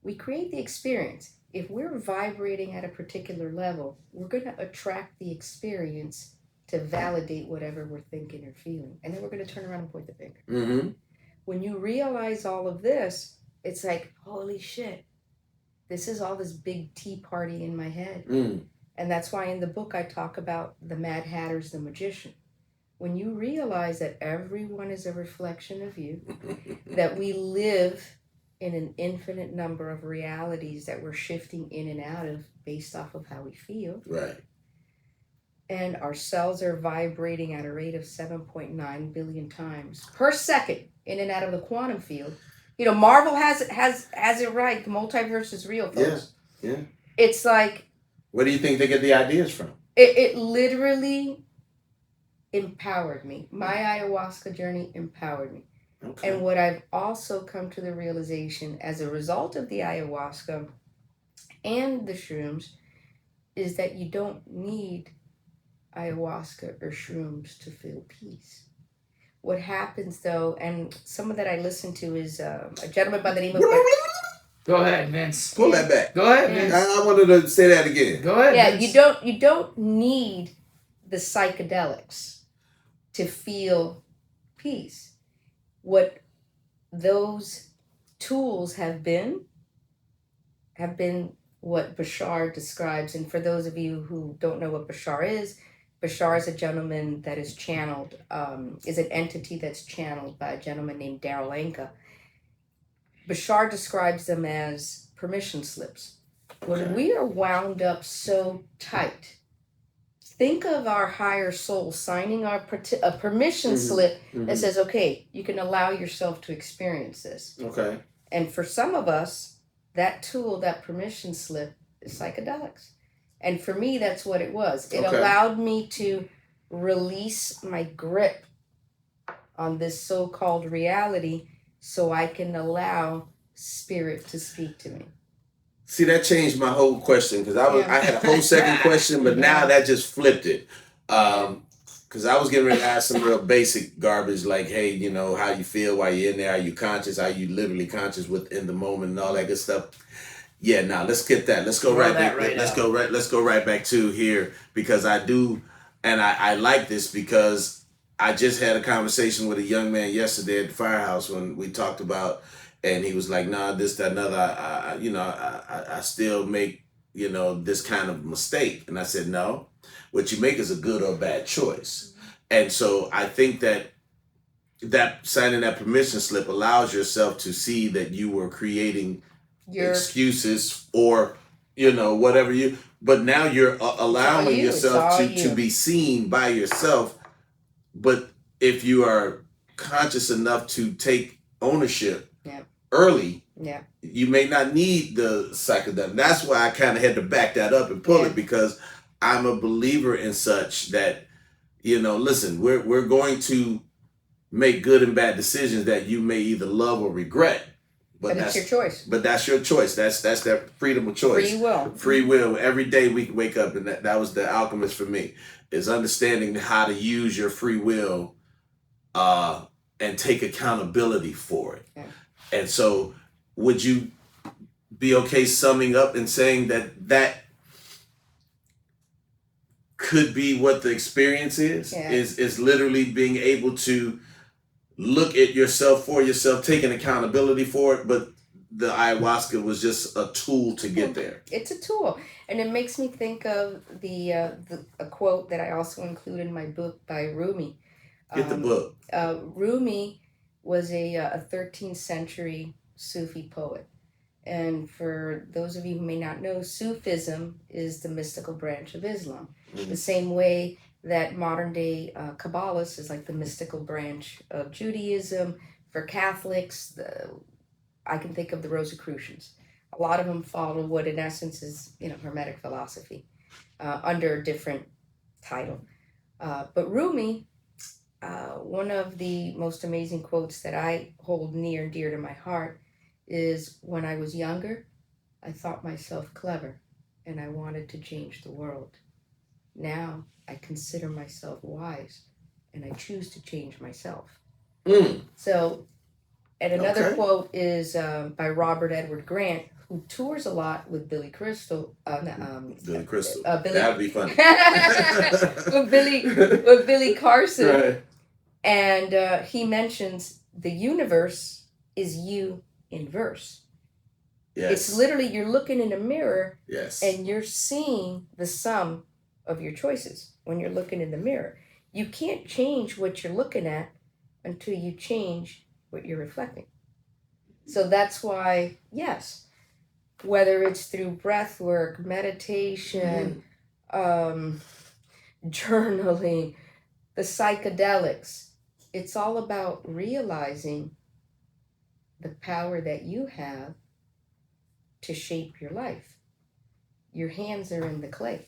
we create the experience. If we're vibrating at a particular level, we're going to attract the experience to validate whatever we're thinking or feeling. And then we're going to turn around and point the finger. Mm-hmm. When you realize all of this, it's like, holy shit, this is all this big tea party in my head. And that's why in the book I talk about the Mad Hatter's the magician. When you realize that everyone is a reflection of you, that we live in an infinite number of realities that we're shifting in and out of based off of how we feel. Right. And our cells are vibrating at a rate of 7.9 billion times per second in and out of the quantum field. You know, Marvel has it right. The multiverse is real, folks. Yeah. It's like, where do you think they get the ideas from? It literally empowered me. My ayahuasca journey empowered me. Okay. And what I've also come to the realization as a result of the ayahuasca and the shrooms is that you don't need ayahuasca or shrooms to feel peace. What happens though, and someone that I listen to is a gentleman by the name of... Go ahead, Vince. Pull that back. Go ahead, Vince. I wanted to say that again. Go ahead, yeah, Vince. You don't need the psychedelics to feel peace. What those tools have been what Bashar describes. And for those of you who don't know what Bashar is a gentleman that is channeled, is an entity that's channeled by a gentleman named Daryl Anka. Bashar describes them as permission slips. Okay. When we are wound up so tight, think of our higher soul signing a permission slip that says, okay, you can allow yourself to experience this. Okay. And for some of us, that tool, that permission slip, is psychedelics. And for me, that's what it was. It allowed me to release my grip on this so-called reality so I can allow spirit to speak to me. See, that changed my whole question because I had a whole second question, but now that just flipped it. Because I was getting ready to ask some real basic garbage like, hey, you know, how you feel while you're in there? Are you conscious? Are you literally conscious within the moment and all that good stuff? Yeah, now let's get that. Let's go right back. Let's go right back to here because I do, and I like this because I just had a conversation with a young man yesterday at the firehouse when we talked about, and he was like, nah, this, that, another, I still make, you know, this kind of mistake. And I said, no, what you make is a good or bad choice. And so I think that signing that permission slip allows yourself to see that you were creating excuses or, you know, whatever but now you're allowing yourself to be seen by yourself. But if you are conscious enough to take ownership early, you may not need the psychedelic. That's why I kind of had to back that up and pull it because I'm a believer in such that, you know, listen, we're going to make good and bad decisions that you may either love or regret. But that's your choice. But that's your choice. That's that freedom of choice. Free will. Free will. Every day we can wake up, and that was the alchemist for me, is understanding how to use your free will and take accountability for it. Okay. And so would you be okay summing up and saying that could be what the experience is? Yeah. Is literally being able to look at yourself for yourself, taking accountability for it, but the ayahuasca was just a tool to get there. It's a tool. And it makes me think of a quote that I also include in my book by Rumi. Get the book. Rumi was a 13th century Sufi poet. And for those of you who may not know, Sufism is the mystical branch of Islam. Mm-hmm. The same way that modern day Kabbalists is like the mystical branch of Judaism. For Catholics, I can think of the Rosicrucians. A lot of them follow what in essence is, you know, Hermetic philosophy under a different title. But Rumi, one of the most amazing quotes that I hold near and dear to my heart is, when I was younger, I thought myself clever and I wanted to change the world. Now I consider myself wise and I choose to change myself. Mm. So, and another quote is by Robert Edward Grant, who tours a lot with Billy Crystal. Billy Crystal. Billy, that'd be funny. with Billy Carson. Right. And he mentions the universe is you in verse. Yes. It's literally, you're looking in a mirror. Yes. And you're seeing the sum of your choices when you're looking in the mirror. You can't change what you're looking at until you change what you're reflecting. So that's why, yes, whether it's through breath work, meditation, journaling, the psychedelics, it's all about realizing the power that you have to shape your life. Your hands are in the clay.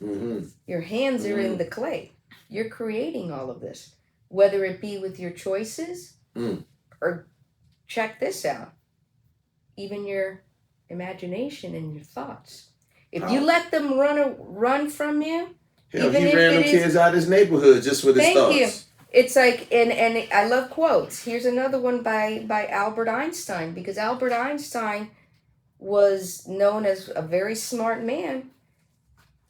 Mm-hmm. Your hands are in the clay. You're creating all of this, whether it be with your choices or check this out, even your imagination and your thoughts. If you let them run from you, hell, even he if ran them kids out of his neighborhood just with his thoughts. Thank you. It's like, and I love quotes. Here's another one by Albert Einstein, because Albert Einstein was known as a very smart man,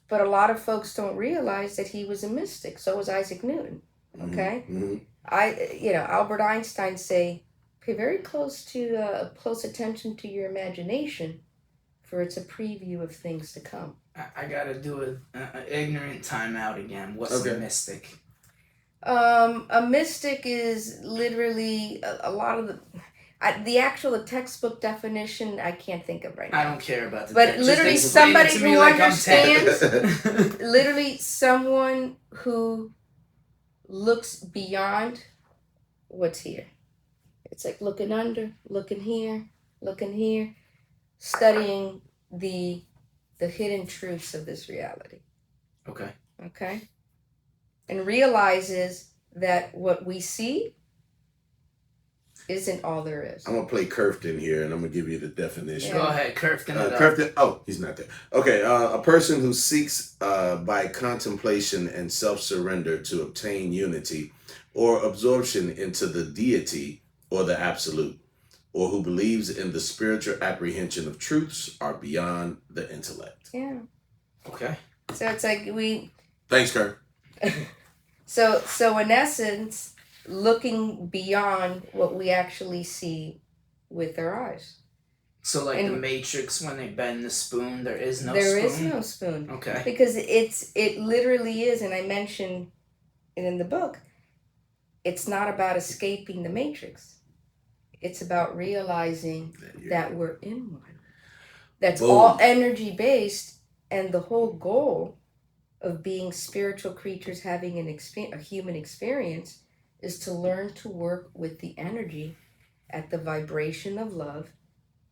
but a lot of folks don't realize that he was a mystic. So was Isaac Newton. Okay, Albert Einstein say, pay very close attention to your imagination, for it's a preview of things to come. I gotta do an ignorant timeout again. What's a mystic? A mystic is literally a lot of the actual textbook definition I can't think of right now. I don't care about the but literally somebody who understands literally someone who looks beyond what's here. It's like looking under, looking here, studying the hidden truths of this reality. Okay. And realizes that what we see isn't all there is. I'm going to play Curfton here, and I'm going to give you the definition. Go ahead, Curfton. Curfton. Oh, he's not there. Okay, a person who seeks by contemplation and self-surrender to obtain unity or absorption into the deity or the absolute, or who believes in the spiritual apprehension of truths are beyond the intellect. Yeah. Okay. So it's like Thanks, Kurt. So in essence, looking beyond what we actually see with our eyes. So like the Matrix, when they bend the spoon, there is no spoon? There is no spoon. Okay. Because it literally is, and I mentioned it in the book, it's not about escaping the Matrix. It's about realizing that we're in one. That's all energy based, and the whole goal of being spiritual creatures having a human experience is to learn to work with the energy at the vibration of love,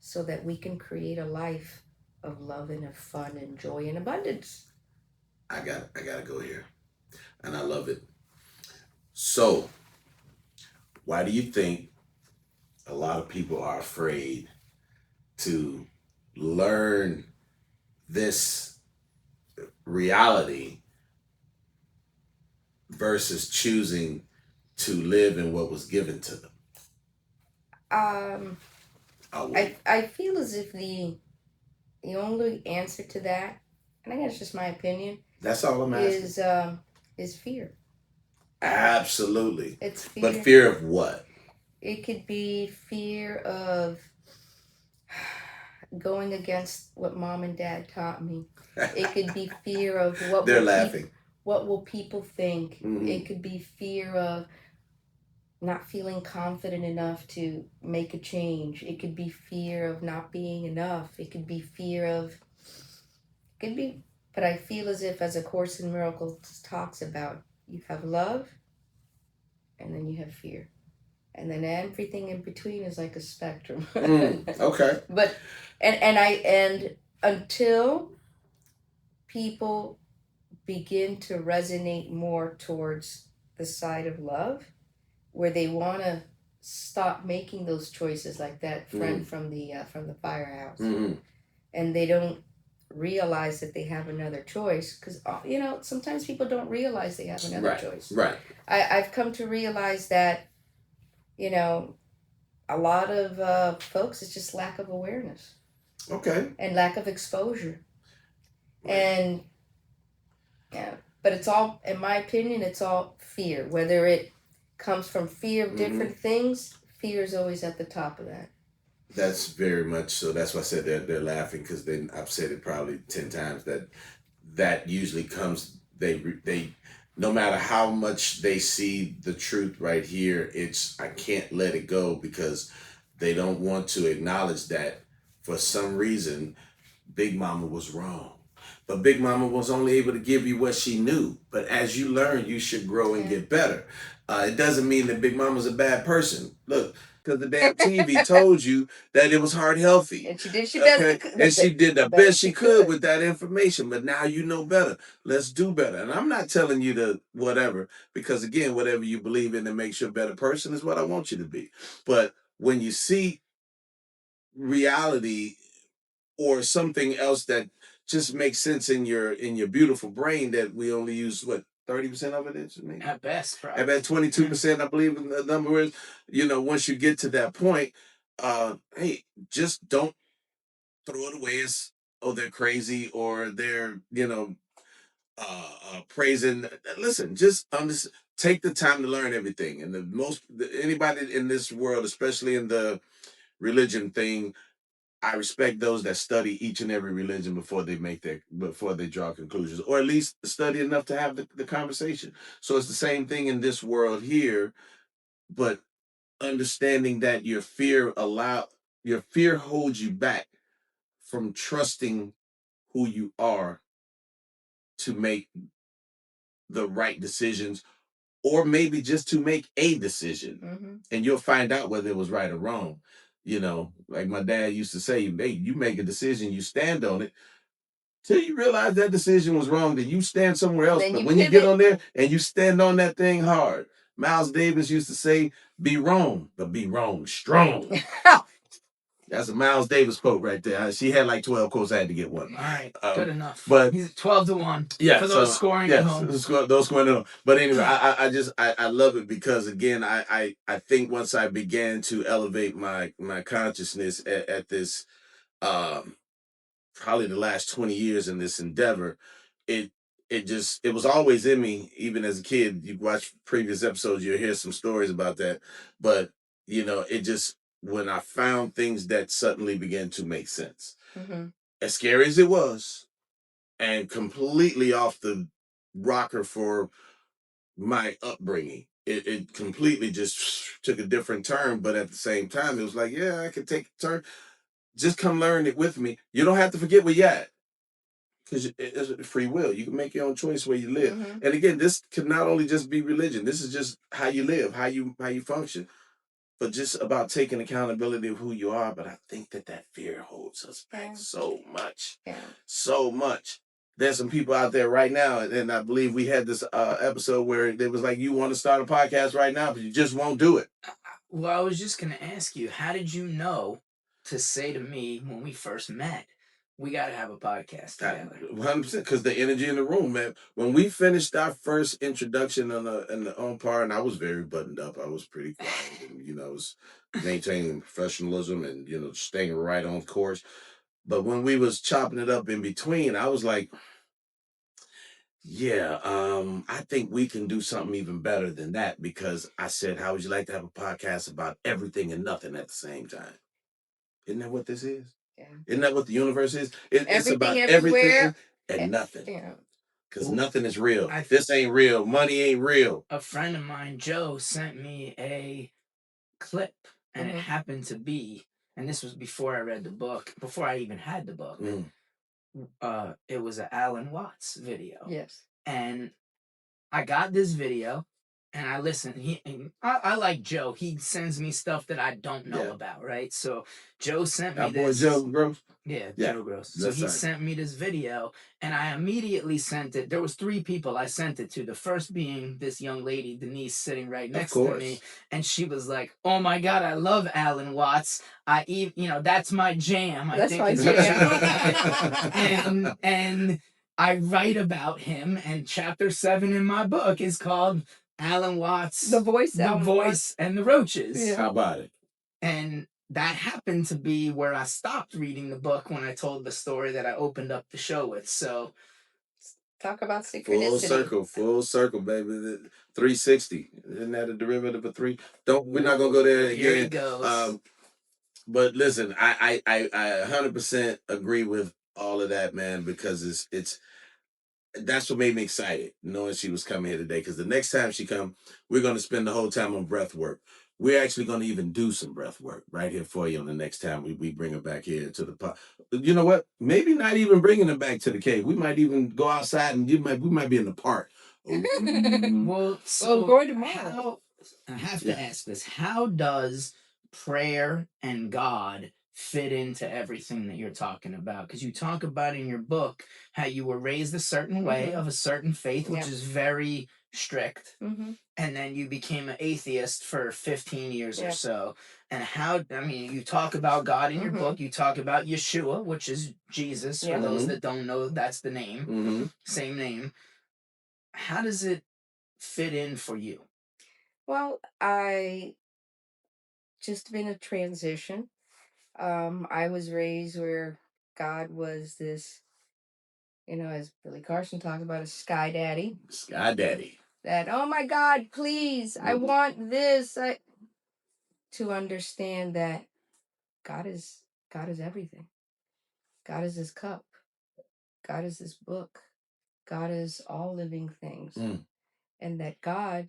so that we can create a life of love and of fun and joy and abundance. I gotta go here, and I love it. So, why do you think a lot of people are afraid to learn this reality versus choosing to live in what was given to them? I feel as if the only answer to that, and I guess it's just my opinion, that's all I'm asking, is fear. Absolutely. It's fear. But fear of what? It could be fear of going against what mom and dad taught me. It could be fear of what they're laughing. What will people think? Mm-hmm. It could be fear of not feeling confident enough to make a change. It could be fear of not being enough. It could be but I feel as if, as A Course in Miracles talks about, you have love, and then you have fear. And then everything in between is like a spectrum. Okay. But, and until people begin to resonate more towards the side of love, where they want to stop making those choices, like that friend from the firehouse, and they don't realize that they have another choice, because sometimes people don't realize they have another choice. Right. I've come to realize that a lot of folks, it's just lack of awareness. Okay. And lack of exposure. Right. And yeah, but it's all, in my opinion, it's all fear. Whether it comes from fear of different things, fear is always at the top of that. That's very much so. That's why I said they're laughing, because I've said it probably 10 times that usually comes. They no matter how much they see the truth right here, it's I can't let it go, because they don't want to acknowledge that for some reason Big Mama was wrong. But Big Mama was only able to give you what she knew. But as you learn, you should grow and get better. It doesn't mean that Big Mama's a bad person. Look, because the damn TV told you that it was heart healthy. And she did. And she did the best she could with that information. But now you know better. Let's do better. And I'm not telling you to whatever, because again, whatever you believe in that makes you a better person is what I want you to be. But when you see reality or something else that just makes sense in your beautiful brain, that we only use what 30% of it is, maybe? At best, probably. At best 22%, I believe in the number is. Once you get to that point, hey, just don't throw it away as, oh, they're crazy, or they're praising. Listen, just take the time to learn everything. And anybody in this world, especially in the religion thing, I respect those that study each and every religion before they draw conclusions, or at least study enough to have the conversation. So it's the same thing in this world here, but understanding that your fear holds you back from trusting who you are to make the right decisions, or maybe just to make a decision. And you'll find out whether it was right or wrong. Like my dad used to say, hey, you make a decision, you stand on it till you realize that decision was wrong, then you stand somewhere else. But when you get on there and you stand on that thing hard, Miles Davis used to say, be wrong, but be wrong strong. That's a Miles Davis quote right there. She had like 12 quotes. I had to get one. All right, good enough. But he's 12-1. Yeah, for those scoring at home. Those scoring at home. But anyway, I love it, because again, I think once I began to elevate my consciousness at this, probably the last 20 years in this endeavor, it was always in me, even as a kid. You watch previous episodes, you'll hear some stories about that. But it just, when I found things that suddenly began to make sense, as scary as it was, and completely off the rocker for my upbringing, it completely just took a different turn. But at the same time, it was like, yeah, I could take a turn. Just come learn it with me. You don't have to forget where you're at, because it's free will. You can make your own choice where you live. And again, this can not only just be religion. This is just how you live, how you function, but just about taking accountability of who you are. But I think that fear holds us back so much, so much. There's some people out there right now, and I believe we had this episode where it was like, you want to start a podcast right now, but you just won't do it. Well, I was just going to ask you, how did you know to say to me when we first met, we got to have a podcast together? 100%, because the energy in the room, man. When we finished our first introduction in the on par, and I was very buttoned up, I was pretty quiet, and I was maintaining professionalism and staying right on course. But when we was chopping it up in between, I was like, yeah, I think we can do something even better than that, because I said, how would you like to have a podcast about everything and nothing at the same time? Isn't that what this is? Yeah. Isn't that what the universe is? It's about everything and nothing. Because nothing is real. This ain't real. Money ain't real. A friend of mine, Joe, sent me a clip, and it happened to be, and this was before I read the book, before I even had the book. It was an Alan Watts video. Yes. And I got this video, and I listen. I like Joe. He sends me stuff that I don't know about, right? So Joe sent me this. Joe Gross. Yeah, Joe Gross. So he sent me this video, and I immediately sent it. There was 3 people I sent it to. The first being this young lady, Denise, sitting right next to me, and she was like, "Oh my God, I love Alan Watts. That's my jam. That's my jam." and I write about him, and chapter 7 in my book is called Alan Watts, the voice, and the Roaches. Yeah. How about it? And that happened to be where I stopped reading the book when I told the story that I opened up the show with. So talk about synchronicity. Full circle, baby. 360. Isn't that a derivative of 3? We're not gonna go there again. Here he goes. But listen, I 100% agree with all of that, man, because it's that's what made me excited, knowing she was coming here today. Because the next time she come, we're going to spend the whole time on breath work. We're actually going to even do some breath work right here for you on the next time we bring her back here to the pod. You know what? Maybe not even bringing her back to the cave. We might even go outside and we might be in the park. Well, going tomorrow. I have to ask this: how does prayer and God fit into everything that you're talking about? Because you talk about in your book how you were raised a certain way, of a certain faith, which is very strict, and then you became an atheist for 15 years or so. And you talk about God in your book. You talk about Yeshua, which is Jesus. For those that don't know, that's the name. Same name. How does it fit in for you? Well, I just been a transition. I was raised where God was this, as Billy Carson talks about, a sky daddy. Sky daddy. That, oh my God, please, I want this. To understand that God is everything. God is this cup. God is this book. God is all living things. And that God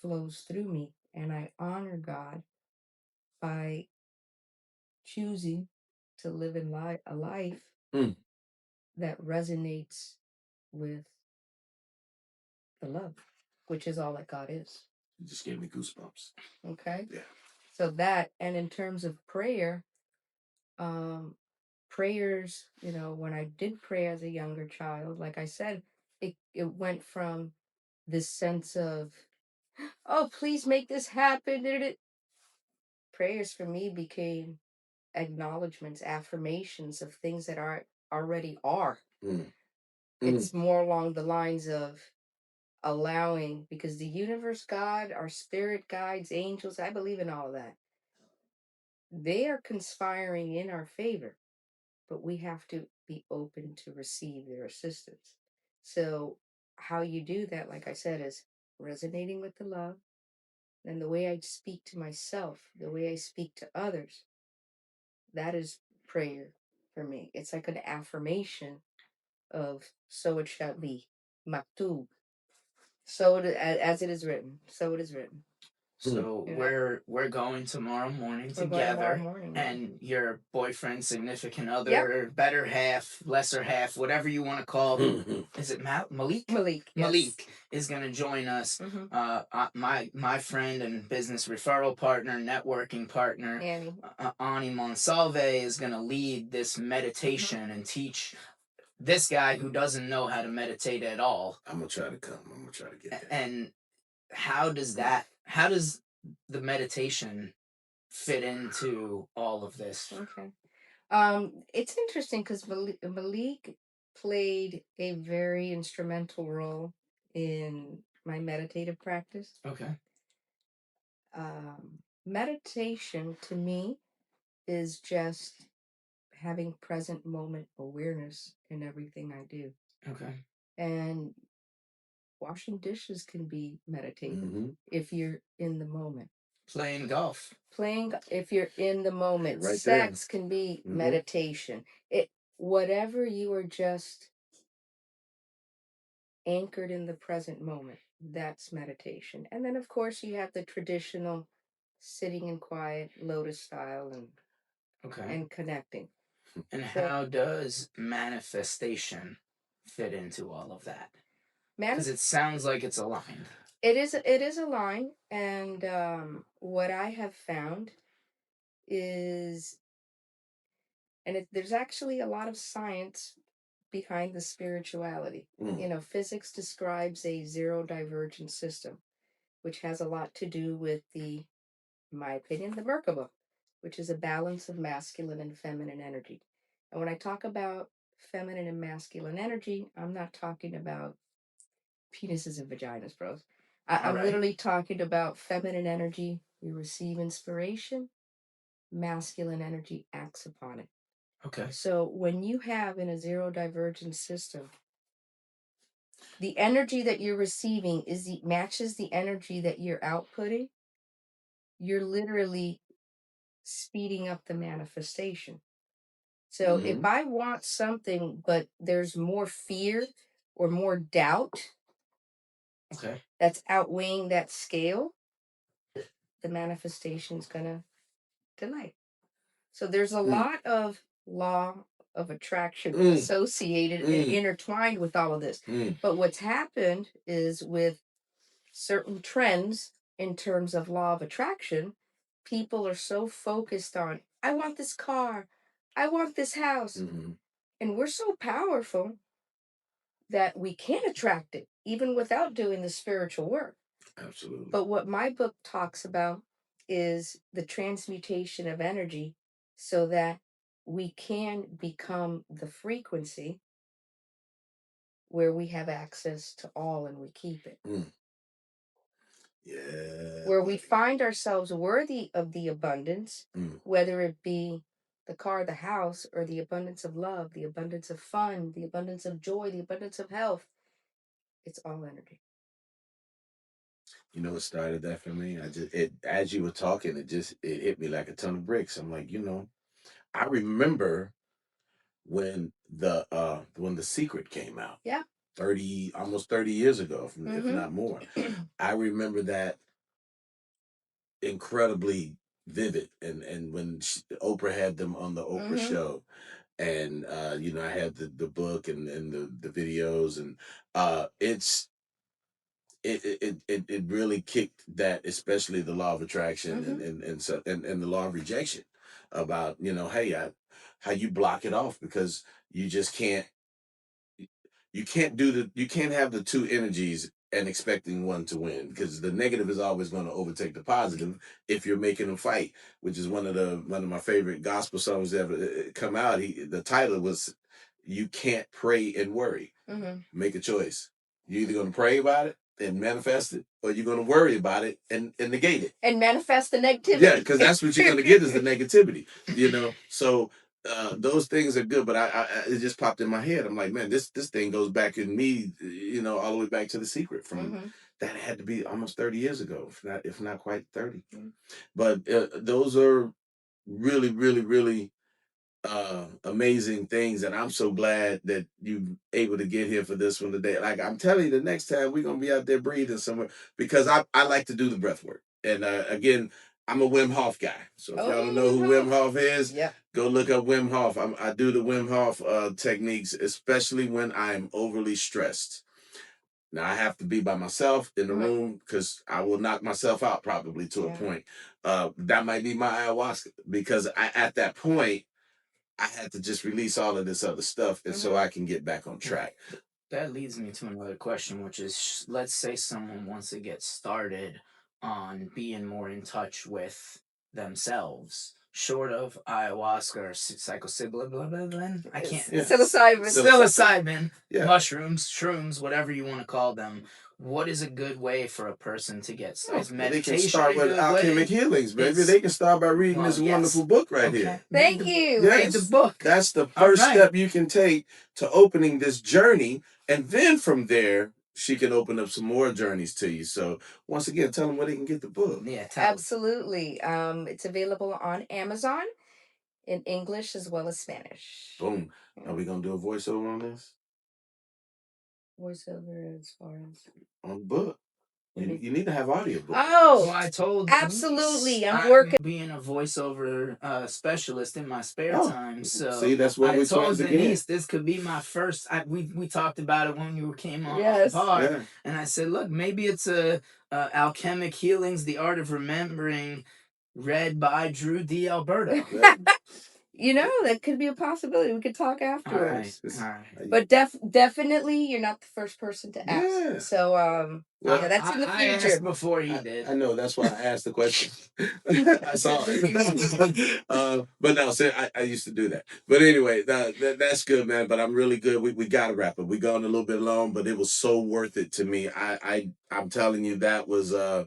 flows through me. And I honor God by choosing to live in a life that resonates with the love, which is all that God is. You just gave me goosebumps. Okay? Yeah. So that, and in terms of prayer, prayers, when I did pray as a younger child, like I said, it went from this sense of, oh, please make this happen. Prayers for me became acknowledgments, affirmations of things that already are. It's more along the lines of allowing, because the universe, God, our spirit guides, angels, I believe in all of that. They are conspiring in our favor, but we have to be open to receive their assistance. So how you do that, like I said, is resonating with the love. And the way I speak to myself, the way I speak to others, that is prayer for me. It's like an affirmation of so it shall be. Maktub. So as it is written. So it is written. So we're going tomorrow morning together, and your boyfriend, significant other, better half, lesser half, whatever you want to call him, is it Malik? Malik. Yes. Malik is going to join us. My friend and business referral partner, networking partner, Ani Monsalve, is going to lead this meditation and teach this guy who doesn't know how to meditate at all. I'm gonna try to come. I'm gonna try to get there. And how does the meditation fit into all of this? Okay. It's interesting because Malik played a very instrumental role in my meditative practice. Okay. Meditation to me is just having present moment awareness in everything I do. Okay. And washing dishes can be meditative if you're in the moment. Playing golf. If you're in the moment. Right Sex there. can be meditation. Whatever you are just anchored in the present moment, that's meditation. And then of course you have the traditional sitting in quiet, lotus style, and connecting. And how does manifestation fit into all of that? Because it sounds like it's aligned. It is a line, and what I have found is, there's actually a lot of science behind the spirituality. Physics describes a zero divergence system, which has a lot to do with in my opinion, the Merkaba, which is a balance of masculine and feminine energy. And when I talk about feminine and masculine energy, I'm not talking about penises and vaginas, bros. I'm literally talking about feminine energy. We receive inspiration, masculine energy acts upon it. Okay. So when you have in a zero divergence system, the energy that you're receiving matches the energy that you're outputting, you're literally speeding up the manifestation. So if I want something, but there's more fear or more doubt, okay, that's outweighing that scale, the manifestation's gonna delay. So there's a lot of law of attraction associated and intertwined with all of this. But what's happened is with certain trends in terms of law of attraction, people are so focused on, I want this car, I want this house. And we're so powerful that we can attract it even without doing the spiritual work. Absolutely. But what my book talks about is the transmutation of energy so that we can become the frequency where we have access to all and we keep it. Yeah. Where we find ourselves worthy of the abundance, whether it be the car, the house, or the abundance of love, the abundance of fun, the abundance of joy, the abundance of health. It's all energy. You know what started that for me? As you were talking, it hit me like a ton of bricks. I'm like, I remember when the Secret came out. Yeah. Almost 30 years ago, if not more. I remember that incredibly vivid, and when Oprah had them on the Oprah show, and I had the book and the videos, and it really kicked that, especially the law of attraction and the law of rejection, about hey, how you block it off, because you just can't you can't have the two energies and expecting one to win, because the negative is always going to overtake the positive if you're making them fight, which is one of my favorite gospel songs ever come out. The title was "You Can't Pray and Worry." Make a choice. You're either going to pray about it and manifest it, or you're going to worry about it and negate it and manifest the negativity. Yeah, because that's what you're going to get, is the negativity. So those things are good, but it just popped in my head. I'm like, man, this thing goes back in me, all the way back to the Secret. From that had to be almost 30 years ago, if not quite 30. But those are really, really, really amazing things, and I'm so glad that you able to get here for this one today. Like, I'm telling you, the next time we're gonna be out there breathing somewhere, because I like to do the breath work. And again, I'm a Wim Hof guy, so if y'all don't know who Wim Hof is, go look up Wim Hof. I do the Wim Hof techniques, especially when I'm overly stressed. Now, I have to be by myself in the room, because I will knock myself out probably to a point. That might be my ayahuasca, because at that point I had to just release all of this other stuff, and so I can get back on track. That leads me to another question, which is, let's say someone wants to get started on being more in touch with themselves, short of ayahuasca or psilocybin. I can't. Psilocybin, mushrooms, shrooms, whatever you want to call them. What is a good way for a person to get started? They can start with Alchemic Healings, baby. They can start by reading this wonderful book right here. Thank you. Read the book. That's the first step you can take to opening this journey, and then from there, she can open up some more journeys to you. So once again, tell them where they can get the book. Yeah, absolutely. It's available on Amazon in English as well as Spanish. Boom. Are we gonna do a voiceover on this? Voiceover as far as on the book? You need to have audiobooks. Oh, well, I told absolutely. I'm working. being a voiceover specialist in my spare time. So see, that's what we told told Denise this could be my first. We talked about it when you came on Yes. the pod, Yeah. and I said, look, maybe it's a Alchemic Healings, The Art of Remembering, read by Drew D. Alberto. You know, that could be a possibility. We could talk afterwards. All right. But definitely, you're not the first person to ask. Yeah. So, Well, yeah, that's in the I future. asked before he did. I know, that's why I asked the question. I saw it. But no, I used to do that. But anyway, that's good, man. But I'm really good. We got to wrap up. We gone a little bit long, but it was so worth it to me. I'm telling you, that was I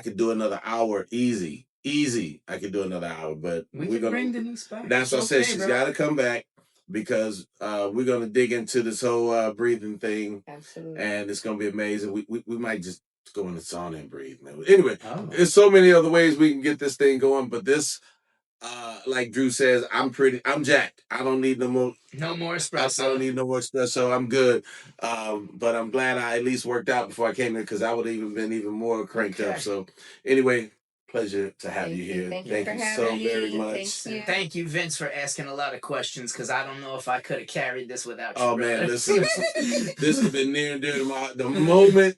could do another hour easy. I could do another hour, but we're gonna bring Denise back. That's what I said. She's got to come back because we're gonna dig into this whole breathing thing. Absolutely. And it's gonna be amazing. We might just go in the sauna and breathe, man. Anyway, there's so many other ways we can get this thing going, but this, like Drew says, I'm jacked. I don't need no more espresso. I don't need no more espresso. I'm good. But I'm glad I at least worked out before I came in, because I would have been even more cranked up. So anyway, pleasure to have you here. Thank you so very much. Thank you, Vince, for asking a lot of questions, because I don't know if I could have carried this without you. Oh, man, this has been near and dear to my heart. The moment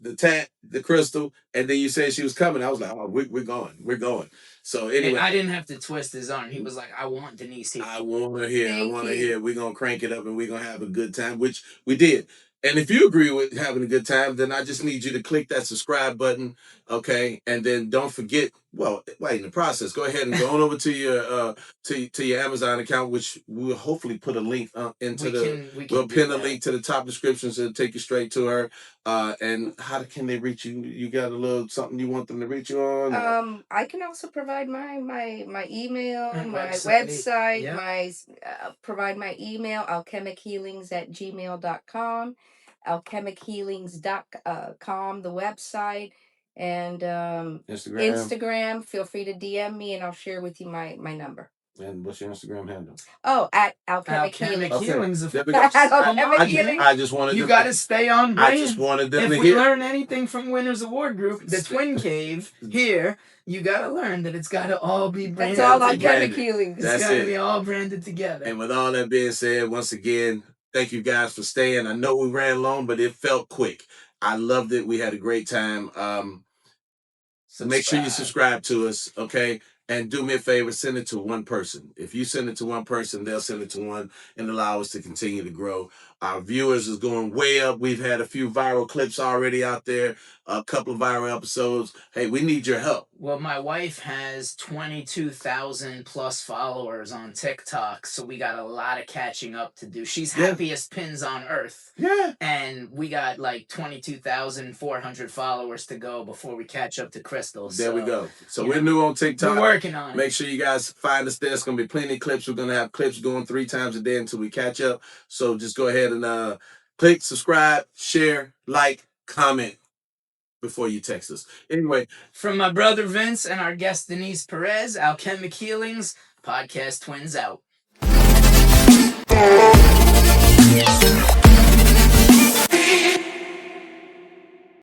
the crystal, and then you said she was coming, I was like, oh, we're going. So anyway, and I didn't have to twist his arm. He was like, I want Denise here. I want her here. We're gonna crank it up and we're gonna have a good time, which we did. And if you agree with having a good time, then I just need you to click that subscribe button, okay? And then don't forget, well, in the process, go ahead and go on over to your to your Amazon account, which we'll hopefully put a link we'll pin a link to the top description, so it'll take you straight to her. And how can they reach you? You got a little something you want them to reach you on? I can also provide my email, my website, provide my email, alchemichealings@gmail.com, alchemichealings.com, the website, and Instagram. Feel free to DM me and I'll share with you my number. And what's your Instagram handle? Oh, at Alchemic Healings. I just wanted you got to stay on brand. I just wanted them if to we hear. Learn anything from Winners Award Group, the Twin Cave here, you got to learn that it's got to all be branded. That's all Alchemic Healings. It's got to be all branded together. And with all that being said, once again, thank you guys for staying. I know we ran long, but it felt quick. I loved it. We had a great time. Make sure you subscribe to us, okay? And do me a favor, send it to one person. If you send it to one person, they'll send it to one and allow us to continue to grow. Our viewers is going way up. We've had a few viral clips already out there, a couple of viral episodes. Hey, we need your help. Well, my wife has 22,000 plus followers on TikTok, so we got a lot of catching up to do. She's happiest pins on earth. Yeah. And we got like 22,400 followers to go before we catch up to Crystal. There we go. So we're new on TikTok. We're working on it. Make sure you guys find us there. It's going to be plenty of clips. We're going to have clips going 3 times a day until we catch up. So just go ahead and click, subscribe, share, like, comment before you text us. Anyway, from my brother Vince and our guest Denise Perez, Alchemic Healings, Podcast Twins out.